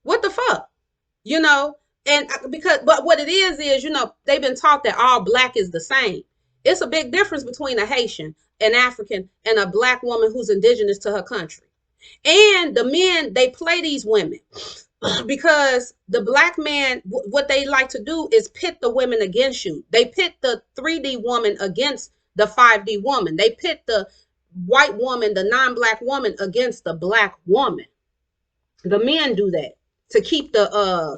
what the fuck? You know? But what it is, they've been taught that all black is the same. It's a big difference between a Haitian, an African, and a black woman who's indigenous to her country. And the men, they play these women because the black man, what they like to do is pit the women against you. They pit the 3D woman against the 5D woman. They pit the white woman, the non-black woman against the black woman. The men do that to keep the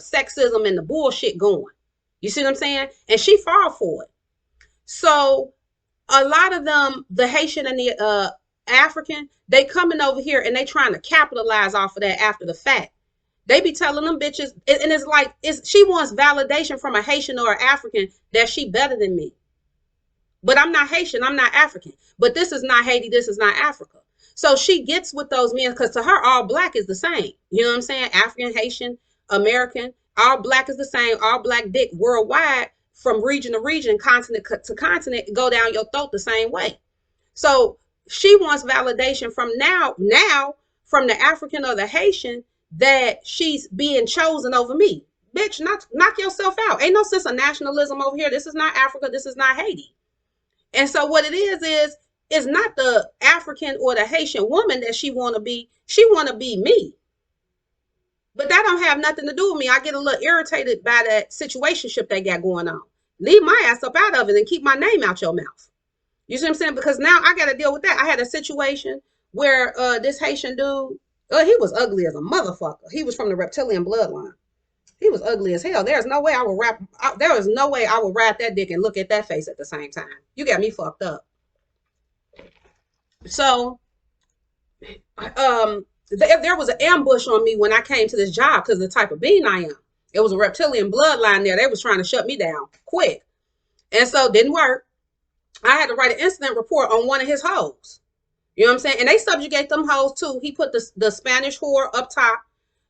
sexism and the bullshit going. You see what I'm saying? And she fall for it. So a lot of them, the Haitian and the African, they coming over here and they trying to capitalize off of that after the fact. They be telling them bitches, and it's like, she wants validation from a Haitian or an African that she better than me. But I'm not Haitian, I'm not African. But this is not Haiti, this is not Africa. So she gets with those men because to her, all black is the same. You know what I'm saying? African, Haitian, American, all black is the same. All black dick worldwide, from region to region, continent to continent, go down your throat the same way. So she wants validation from now from the African or the Haitian that she's being chosen over me. Bitch, knock yourself out. Ain't no sense of nationalism over here. This is not Africa. This is not Haiti. And so what it is it's not the African or the Haitian woman that she want to be. She want to be me. But that don't have nothing to do with me. I get a little irritated by that situationship they got going on. Leave my ass up out of it and keep my name out your mouth. You see what I'm saying? Because now I got to deal with that. I had a situation where this Haitian dude, he was ugly as a motherfucker. He was from the reptilian bloodline. He was ugly as hell. There's no way I would ride that dick and look at that face at the same time. You got me fucked up. So, there was an ambush on me when I came to this job because of the type of being I am. It was a reptilian bloodline there. They was trying to shut me down quick. And so it didn't work. I had to write an incident report on one of his hoes. You know what I'm saying? And they subjugate them hoes too. He put the Spanish whore up top.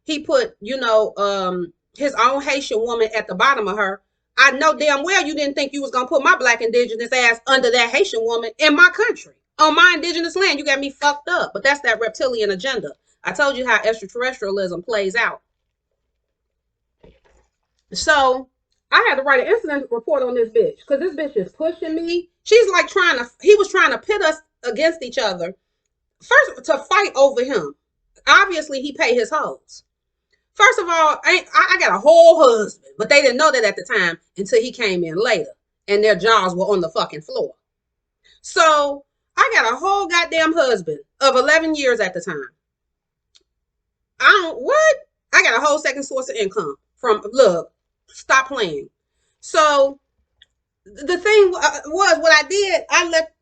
He put, his own Haitian woman at the bottom of her. I know damn well you didn't think you was going to put my black indigenous ass under that Haitian woman in my country. On my indigenous land, you got me fucked up. But that's that reptilian agenda. I told you how extraterrestrialism plays out. So I had to write an incident report on this bitch because this bitch is pushing me. She's like he was trying to pit us against each other. First, to fight over him. Obviously, he paid his hoes. First of all, I got a whole husband, but they didn't know that at the time until he came in later and their jaws were on the fucking floor. So I got a whole goddamn husband of 11 years at the time. I got a whole second source of income from, look, stop playing. So the thing was what I did, I let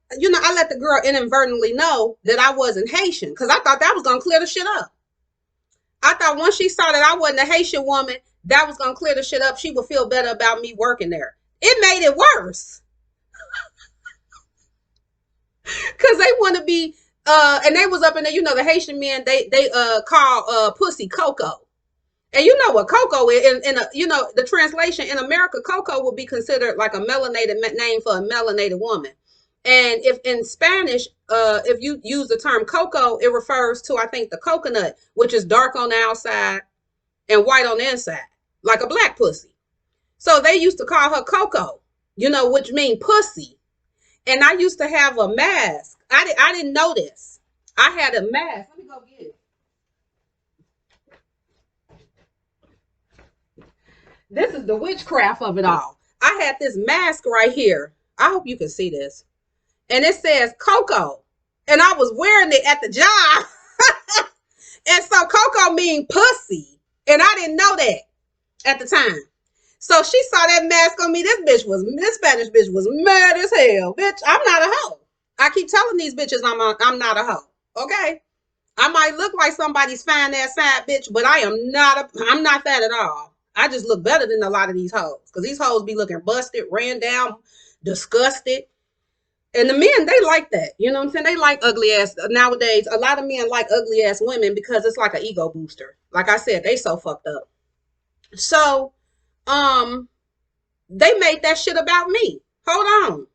the girl inadvertently know that I wasn't Haitian because I thought that was going to clear the shit up. I thought once she saw that I wasn't a Haitian woman, that was going to clear the shit up. She would feel better about me working there. It made it worse. Because they want to be, and they was up in there, the Haitian men, they call pussy cocoa. And you know what cocoa is, the translation in America, cocoa would be considered like a melanated name for a melanated woman. And if in Spanish, if you use the term cocoa, it refers to, I think, the coconut, which is dark on the outside and white on the inside, like a black pussy. So they used to call her cocoa, which means pussy. And I used to have a mask. I didn't know this. I had a mask. Let me go get it. This is the witchcraft of it all. I had this mask right here. I hope you can see this. And it says Coco. And I was wearing it at the job. And so Coco means pussy. And I didn't know that at the time. So she saw that mask on me. This Spanish bitch was mad as hell. Bitch, I'm not a hoe. I keep telling these bitches I'm not a hoe. Okay? I might look like somebody's fine ass side bitch, but I'm not that at all. I just look better than a lot of these hoes. Because these hoes be looking busted, ran down, disgusted. And the men, they like that. You know what I'm saying? They like ugly ass. Nowadays, a lot of men like ugly ass women because it's like an ego booster. Like I said, they so fucked up. So, um, they made that shit about me. Hold on.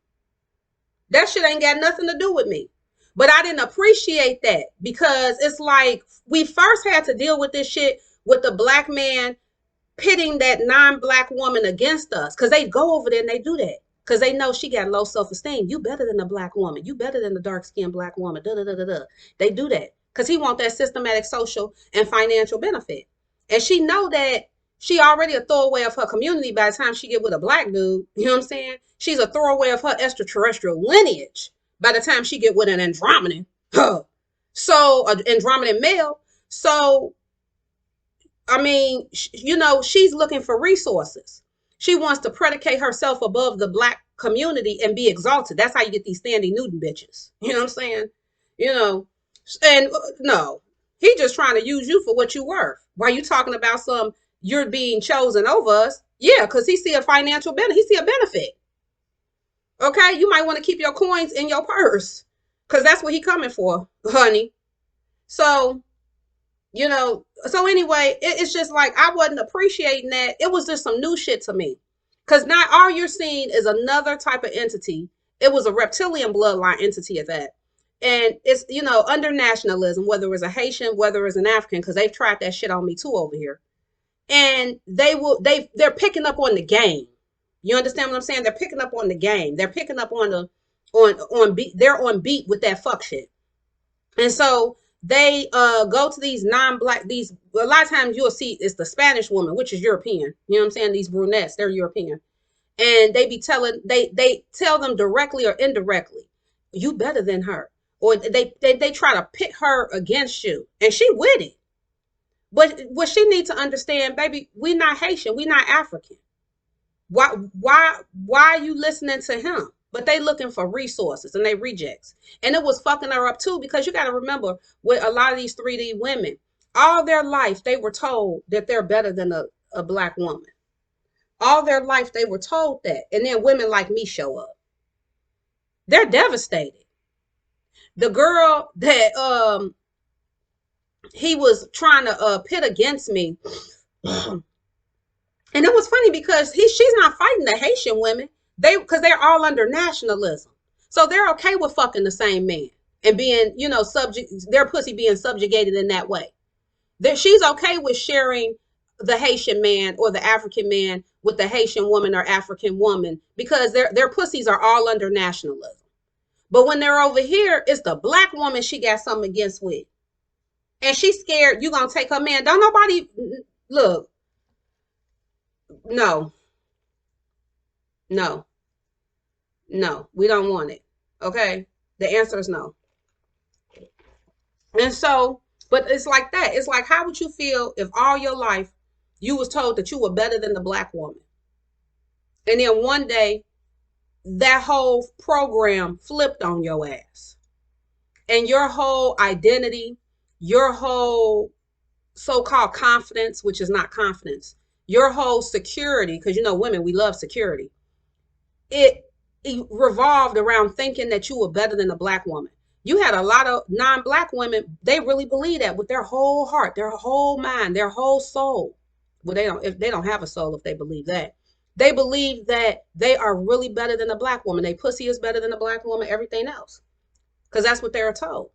That shit ain't got nothing to do with me. But I didn't appreciate that because it's like we first had to deal with this shit with the black man pitting that non-black woman against us, because they go over there and they do that because they know she got low self-esteem. You better than the black woman, you better than the dark-skinned black woman, da, da, da, da, da. They do that because he want that systematic social and financial benefit, and she know that she already a throwaway of her community by the time she get with a black dude. You know what I'm saying? She's a throwaway of her extraterrestrial lineage by the time she get with an Andromedan. So an Andromedan male. So I mean, she's looking for resources. She wants to predicate herself above the black community and be exalted. That's how you get these Sandy Newton bitches. You know what I'm saying? You know, and no, he just trying to use you for what you worth. While you talking about you're being chosen over us. Yeah, because he see a financial benefit. He see a benefit. Okay, you might want to keep your coins in your purse because that's what he coming for, honey. So so anyway, it's just like I wasn't appreciating that. It was just some new shit to me, because now all you're seeing is another type of entity. It was a reptilian bloodline entity at that, and it's under nationalism, whether it was a Haitian, whether it was an African, because they've tried that shit on me too over here, and they're picking up on the game. You understand what I'm saying? They're picking up on the game. They're picking up on the on beat. They're on beat with that fuck shit. And so they go to these non-black, these a lot of times you'll see it's the Spanish woman, which is European. You know what I'm saying? These brunettes, they're European. And they tell them directly or indirectly, you better than her. Or they try to pit her against you. And she with it. But what she needs to understand, baby, we not Haitian, we not African. Why are you listening to him? But they looking for resources and they rejects. And it was fucking her up too, because you got to remember with a lot of these 3D women, all their life they were told that they're better than a black woman. All their life they were told that. And then women like me show up. They're devastated. The girl that he was trying to pit against me. And it was funny because she's not fighting the Haitian women. Because they're all under nationalism. So they're okay with fucking the same man and being, their pussy being subjugated in that way. She's okay with sharing the Haitian man or the African man with the Haitian woman or African woman because their pussies are all under nationalism. But when they're over here, it's the black woman she got something against with. And she's scared you gonna take her man. Don't nobody look. No, no, we don't want it. Okay. The answer is no. And so, but it's like that. It's like, how would you feel if all your life you was told that you were better than the black woman? And then one day that whole program flipped on your ass. And your whole identity, your whole so-called confidence, which is not confidence, your whole security, because women, we love security. It revolved around thinking that you were better than a black woman. You had a lot of non-black women, they really believe that with their whole heart, their whole mind, their whole soul. Well, if they don't have a soul, if they believe that. They believe that they are really better than a black woman. They pussy is better than a black woman, everything else. Because that's what they're told.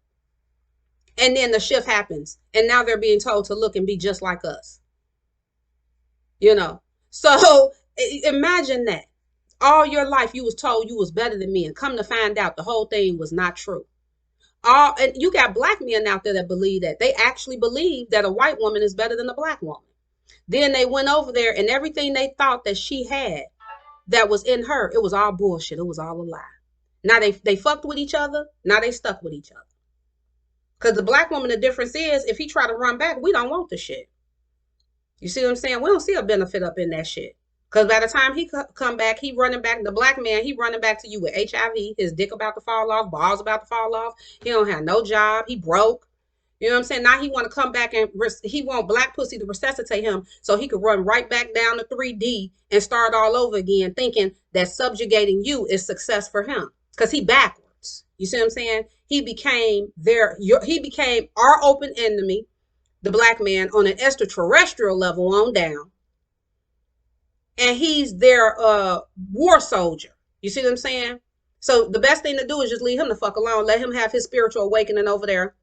And then the shift happens. And now they're being told to look and be just like us. So imagine that. All your life you was told you was better than me, and come to find out the whole thing was not true. And you got black men out there that believe that. They actually believe that a white woman is better than a black woman. Then they went over there and everything they thought that she had that was in her, it was all bullshit. It was all a lie. Now they fucked with each other. Now they stuck with each other. Because the black woman, the difference is if he try to run back, we don't want the shit. You see what I'm saying? We don't see a benefit up in that shit. Because by the time he come back, he running back, the black man, he running back to you with HIV, his dick about to fall off, balls about to fall off. He don't have no job. He broke. You know what I'm saying? Now he want to come back and he want black pussy to resuscitate him so he could run right back down to 3D and start all over again, thinking that subjugating you is success for him. because he backwards. You see what I'm saying? He became he became our open enemy, the black man, on an extraterrestrial level on down, and he's their war soldier. You see what I'm saying? So the best thing to do is just leave him the fuck alone. Let him have his spiritual awakening over there.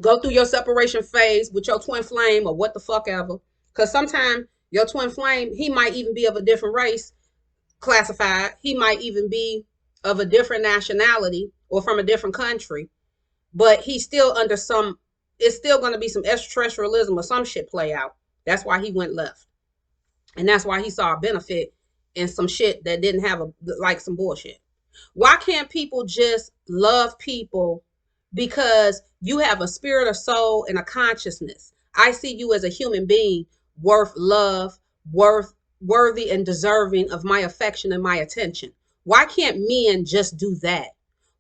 Go through your separation phase with your twin flame or what the fuck ever. Because sometimes your twin flame, he might even be of a different race classified. He might even be of a different nationality or from a different country. But he's still under some, it's still going to be some extraterrestrialism or some shit play out. That's why he went left. And that's why he saw a benefit in some shit that didn't have like some bullshit. Why can't people just love people because you have a spirit, a soul, and a consciousness? I see you as a human being worth love, worthy and deserving of my affection and my attention. Why can't men just do that?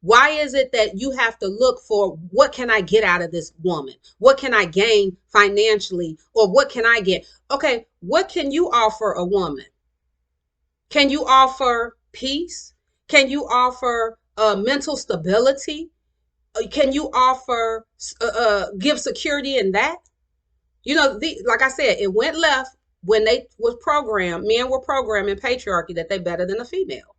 Why is it that you have to look for what can I get out of this woman? What can I gain financially? Or what can I get? Okay, what can you offer a woman? Can you offer peace? Can you offer mental stability? Can you offer give security in that? You know, like I said, it went left when they was programmed. Men were programmed in patriarchy that they better than a female.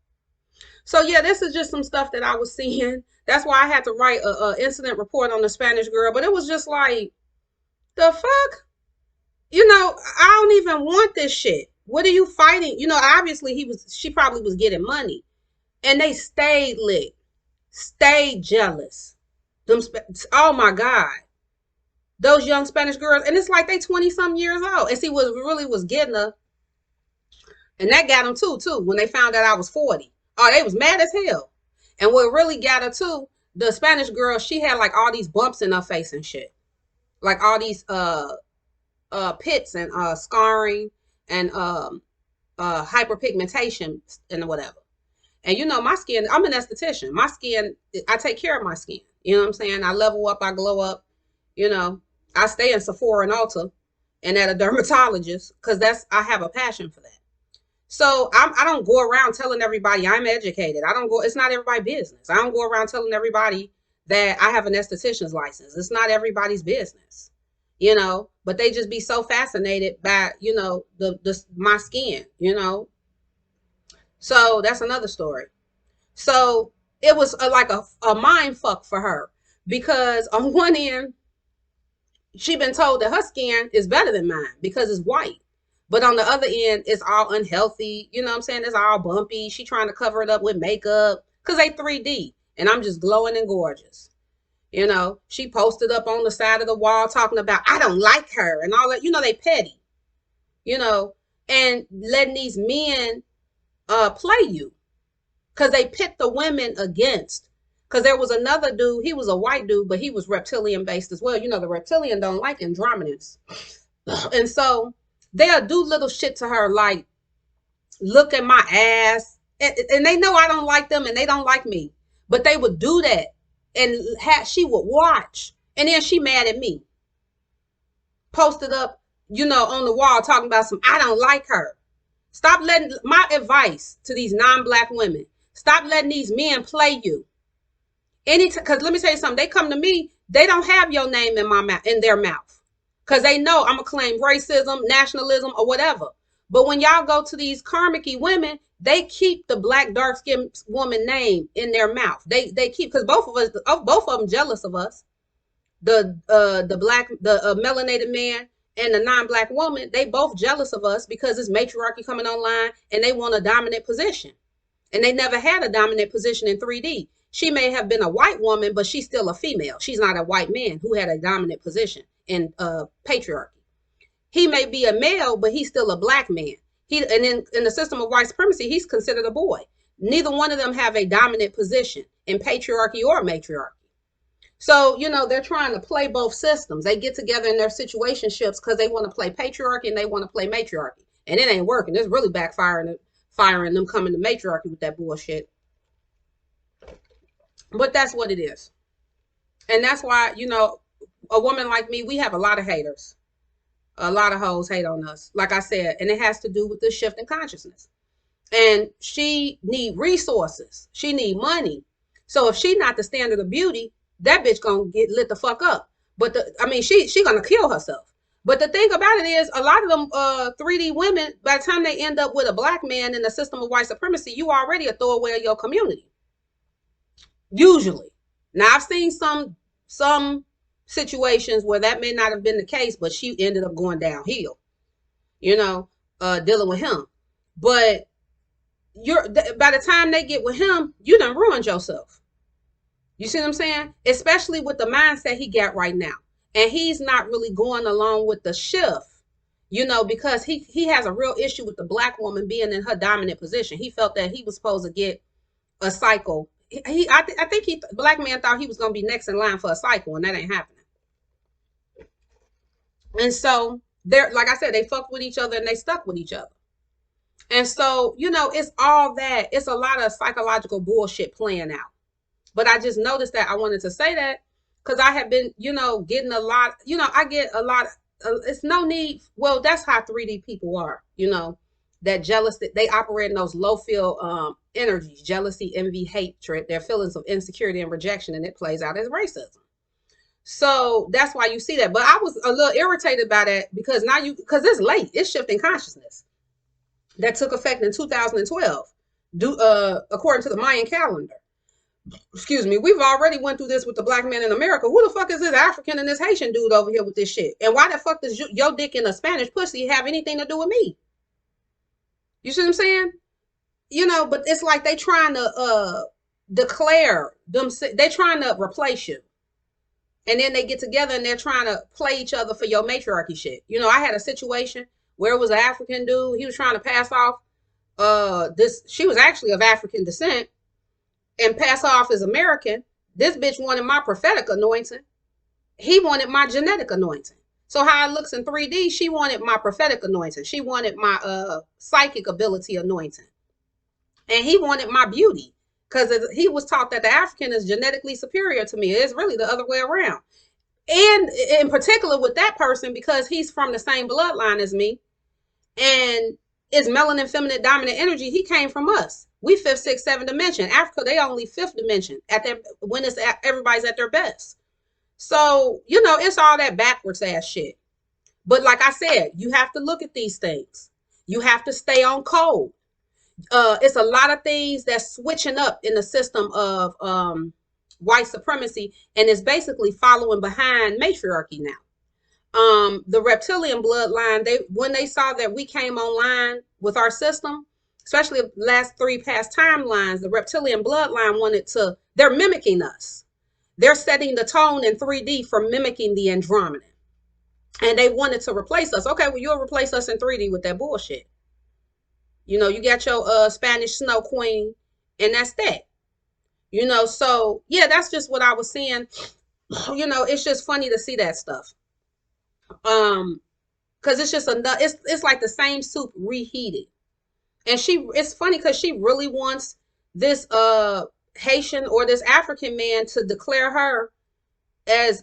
So yeah, this is just some stuff that I was seeing. That's why I had to write a incident report on the Spanish girl. But it was just like, the fuck? You know, I don't even want this shit. What are you fighting? You know, obviously she probably was getting money. And they stayed lit, stayed jealous. Oh my God. Those young Spanish girls. And it's like they 20 some years old. And see what really was getting her. And that got them too, when they found out I was 40. Oh, they was mad as hell. And what really got her too, the Spanish girl, she had like all these bumps in her face and shit. Like all these pits and scarring and hyperpigmentation and whatever. And you know, my skin, I'm an esthetician. My skin, I take care of my skin. You know what I'm saying? I level up, I glow up. You know, I stay in Sephora and Ulta and at a dermatologist because I have a passion for that. So I don't go around telling everybody I'm educated. It's not everybody's business. I don't go around telling everybody that I have an esthetician's license. It's not everybody's business, you know, but they just be so fascinated by, you know, my skin, you know. So that's another story. So it was like a mind fuck for her because on one end, she been told that her skin is better than mine because it's white. But on the other end, it's all unhealthy. You know what I'm saying? It's all bumpy. She trying to cover it up with makeup because they 3D. And I'm just glowing and gorgeous. You know, she posted up on the side of the wall talking about, I don't like her and all that. You know, they petty. You know, and letting these men play you. Because they pit the women against. Because there was another dude. He was a white dude, but he was reptilian based as well. You know, the reptilian don't like Andromedans. And so they'll do little shit to her like, look at my ass. And they know I don't like them and they don't like me. But they would do that. And she would watch. And then she mad at me. Posted up, you know, on the wall talking about I don't like her. Stop letting, my advice to these non-black women, stop letting these men play you. Because let me tell you something, they come to me, they don't have your name in their mouth. Because they know I'm going to claim racism, nationalism, or whatever. But when y'all go to these karmic-y women, they keep the black dark-skinned woman name in their mouth. They keep, because both of them jealous of us. The melanated man and the non-black woman, they both jealous of us because it's matriarchy coming online and they want a dominant position. And they never had a dominant position in 3D. She may have been a white woman, but she's still a female. She's not a white man who had a dominant position in patriarchy. He may be a male, but he's still a black man. And in the system of white supremacy, he's considered a boy. Neither one of them have a dominant position in patriarchy or matriarchy. So, you know, they're trying to play both systems. They get together in their situationships because they want to play patriarchy and they want to play matriarchy. And it ain't working. It's really backfiring them coming to matriarchy with that bullshit. But that's what it is. And that's why, you know, a woman like me, we have a lot of haters. A lot of hoes hate on us, like I said. And it has to do with the shift in consciousness. and she need resources. She need money. So if she not the standard of beauty, that bitch gonna get lit the fuck up. But she gonna kill herself. But the thing about it is, a lot of them 3D women, by the time they end up with a black man in the system of white supremacy, you already a throwaway of your community. Usually. Now I've seen some situations where that may not have been the case, but she ended up going downhill, you know, dealing with him. But by the time they get with him, you done ruined yourself. You see what I'm saying? Especially with the mindset he got right now. And he's not really going along with the shift, because he has a real issue with the black woman being in her dominant position. He felt that he was supposed to get a cycle. I think black man thought he was going to be next in line for a cycle, and that ain't happening. And so they're, like I said, they fucked with each other and they stuck with each other. And so, it's all that. It's a lot of psychological bullshit playing out. But I just noticed that I wanted to say that because I have been, getting a lot, I get a lot. It's no need. Well, that's how 3D people are, that jealous, they operate in those low feel energies, jealousy, envy, hatred, their feelings of insecurity and rejection, and it plays out as racism. So that's why you see that. But I was a little irritated by that because because it's late. It's shifting consciousness that took effect in 2012, according to the Mayan calendar. Excuse me, we've already went through this with the black man in America. Who the fuck is this African and this Haitian dude over here with this shit? And why the fuck does your dick in a Spanish pussy have anything to do with me? You see what I'm saying? But it's like they trying to declare them. They trying to replace you. And then they get together and they're trying to play each other for your matriarchy shit. I had a situation where it was an African dude. He was trying to pass off she was actually of African descent and pass off as American. This bitch wanted my prophetic anointing. He wanted my genetic anointing. So how it looks in 3D, she wanted my prophetic anointing. She wanted my psychic ability anointing. And he wanted my beauty. Because he was taught that the African is genetically superior to me. It's really the other way around. And in particular with that person, because he's from the same bloodline as me, and it's melanin, feminine, dominant energy, he came from us. We fifth, sixth, seventh dimension. Africa, they only fifth dimension when everybody's at their best. So, it's all that backwards ass shit. But like I said, you have to look at these things. You have to stay on code. It's a lot of things that's switching up in the system of white supremacy, and it's basically following behind matriarchy now. The reptilian bloodline, when they saw that we came online with our system, especially the last 3 past timelines, the reptilian bloodline they're mimicking us. They're setting the tone in 3D for mimicking the Andromedan. And they wanted to replace us. Okay, well, you'll replace us in 3D with that bullshit. You got your Spanish snow queen, and that's that. So yeah, that's just what I was saying. It's just funny to see that stuff. Because it's just it's like the same soup reheated. And it's funny because she really wants this Haitian or this African man to declare her as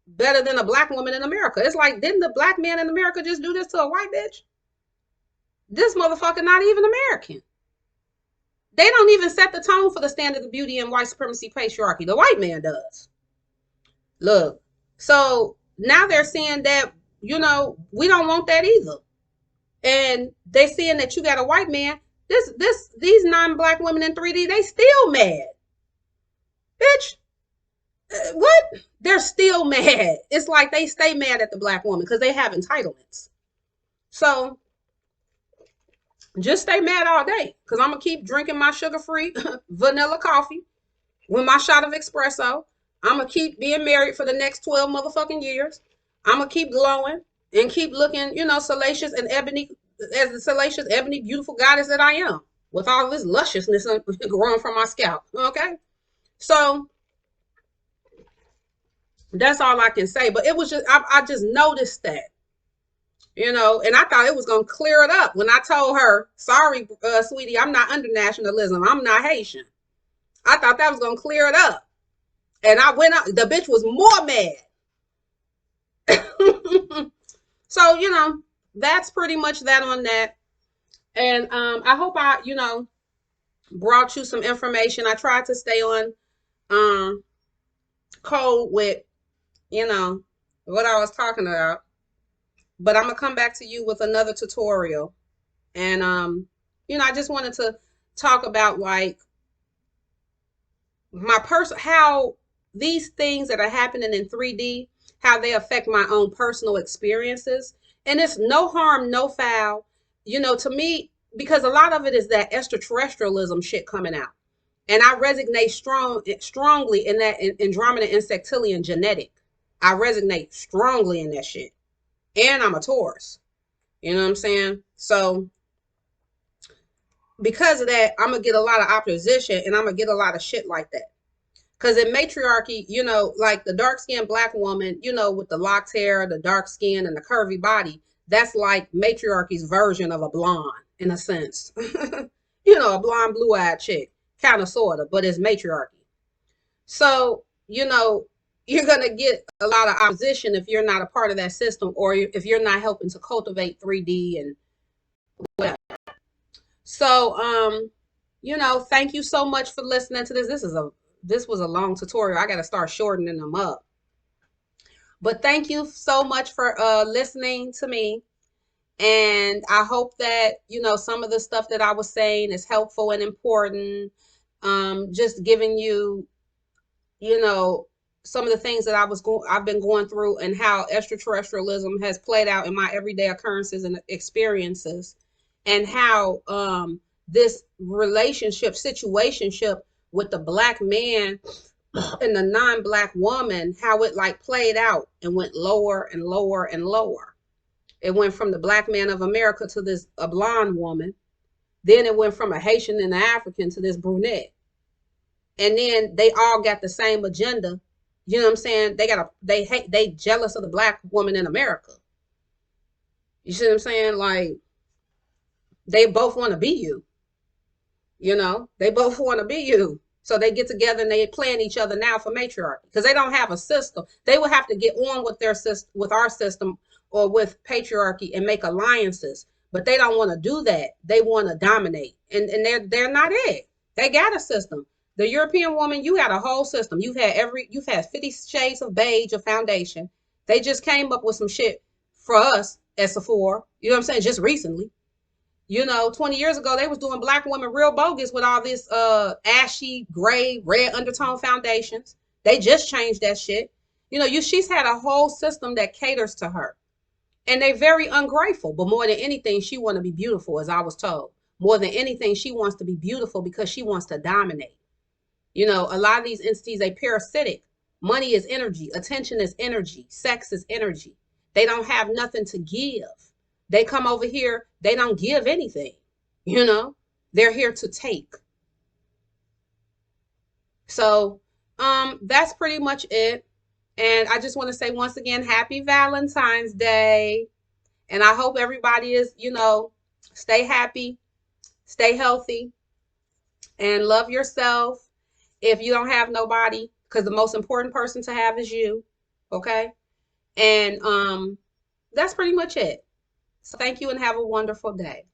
better than a black woman in America. It's like, didn't the black man in America just do this to a white bitch? This motherfucker not even American. They don't even set the tone for the standard of beauty and white supremacy patriarchy. The white man does. Look, so now they're saying that, we don't want that either. And they saying that you got a white man. These non-black women in 3D, they still mad. Bitch, what? They're still mad. It's like they stay mad at the black woman because they have entitlements. So just stay mad all day because I'm going to keep drinking my sugar-free vanilla coffee with my shot of espresso. I'm going to keep being married for the next 12 motherfucking years. I'm going to keep glowing and keep looking, salacious and ebony, as the salacious, ebony, beautiful goddess that I am, with all this lusciousness growing from my scalp. Okay? So that's all I can say. But it was just, I just noticed that. And I thought it was going to clear it up when I told her, sorry, sweetie, I'm not under nationalism. I'm not Haitian. I thought that was going to clear it up. And I went up, the bitch was more mad. So, that's pretty much that on that. And I hope I, brought you some information. I tried to stay on um code with, you know, what I was talking about. But I'm gonna come back to you with another tutorial. And I just wanted to talk about like my person how these things that are happening in 3D, how they affect my own personal experiences. And it's no harm, no foul, to me, because a lot of it is that extraterrestrialism shit coming out. And I resonate strongly in that Andromeda insectilian genetic. I resonate strongly in that shit. And I'm a Taurus. You know what I'm saying? So because of that, I'm gonna get a lot of opposition and I'm gonna get a lot of shit like that. Because in matriarchy, like the dark skinned black woman, with the locked hair, the dark skin, and the curvy body, that's like matriarchy's version of a blonde in a sense. A blonde, blue eyed chick, kind of, sort of, but it's matriarchy. So, you're going to get a lot of opposition if you're not a part of that system or if you're not helping to cultivate 3D and whatever. So, thank you so much for listening to this. This was a long tutorial. I got to start shortening them up. But thank you so much for listening to me. And I hope that, some of the stuff that I was saying is helpful and important. Just giving you, you know, some of the things that I've been going through and how extraterrestrialism has played out in my everyday occurrences and experiences, and how this situationship with the black man and the non-black woman, how it like played out and went lower and lower and lower. It went from the black man of America to this a blonde woman. Then it went from a Haitian and an African to this brunette. And then they all got the same agenda. You know what I'm saying? They jealous of the black woman in America. You see what I'm saying? Like they both want to be you. They both want to be you. So they get together and they plan each other now for matriarchy because they don't have a system. They will have to get on with their system, with our system, or with patriarchy and make alliances. But they don't want to do that. They want to dominate, and they're not it. They got a system. The European woman, you had a whole system. You've had 50 shades of beige of foundation. They just came up with some shit for us at Sephora. You know what I'm saying? Just recently. 20 years ago, they was doing black women real bogus with all this ashy, gray, red undertone foundations. They just changed that shit. She's had a whole system that caters to her. And they very ungrateful. But more than anything, she want to be beautiful, as I was told. More than anything, she wants to be beautiful because she wants to dominate. A lot of these entities, they parasitic. Money is energy. Attention is energy. Sex is energy. They don't have nothing to give. They come over here, they don't give anything. They're here to take. So that's pretty much it. And I just want to say once again, happy Valentine's Day. And I hope everybody is, stay happy, stay healthy, and love yourself. If you don't have nobody, because the most important person to have is you. Okay. And that's pretty much it. So thank you and have a wonderful day.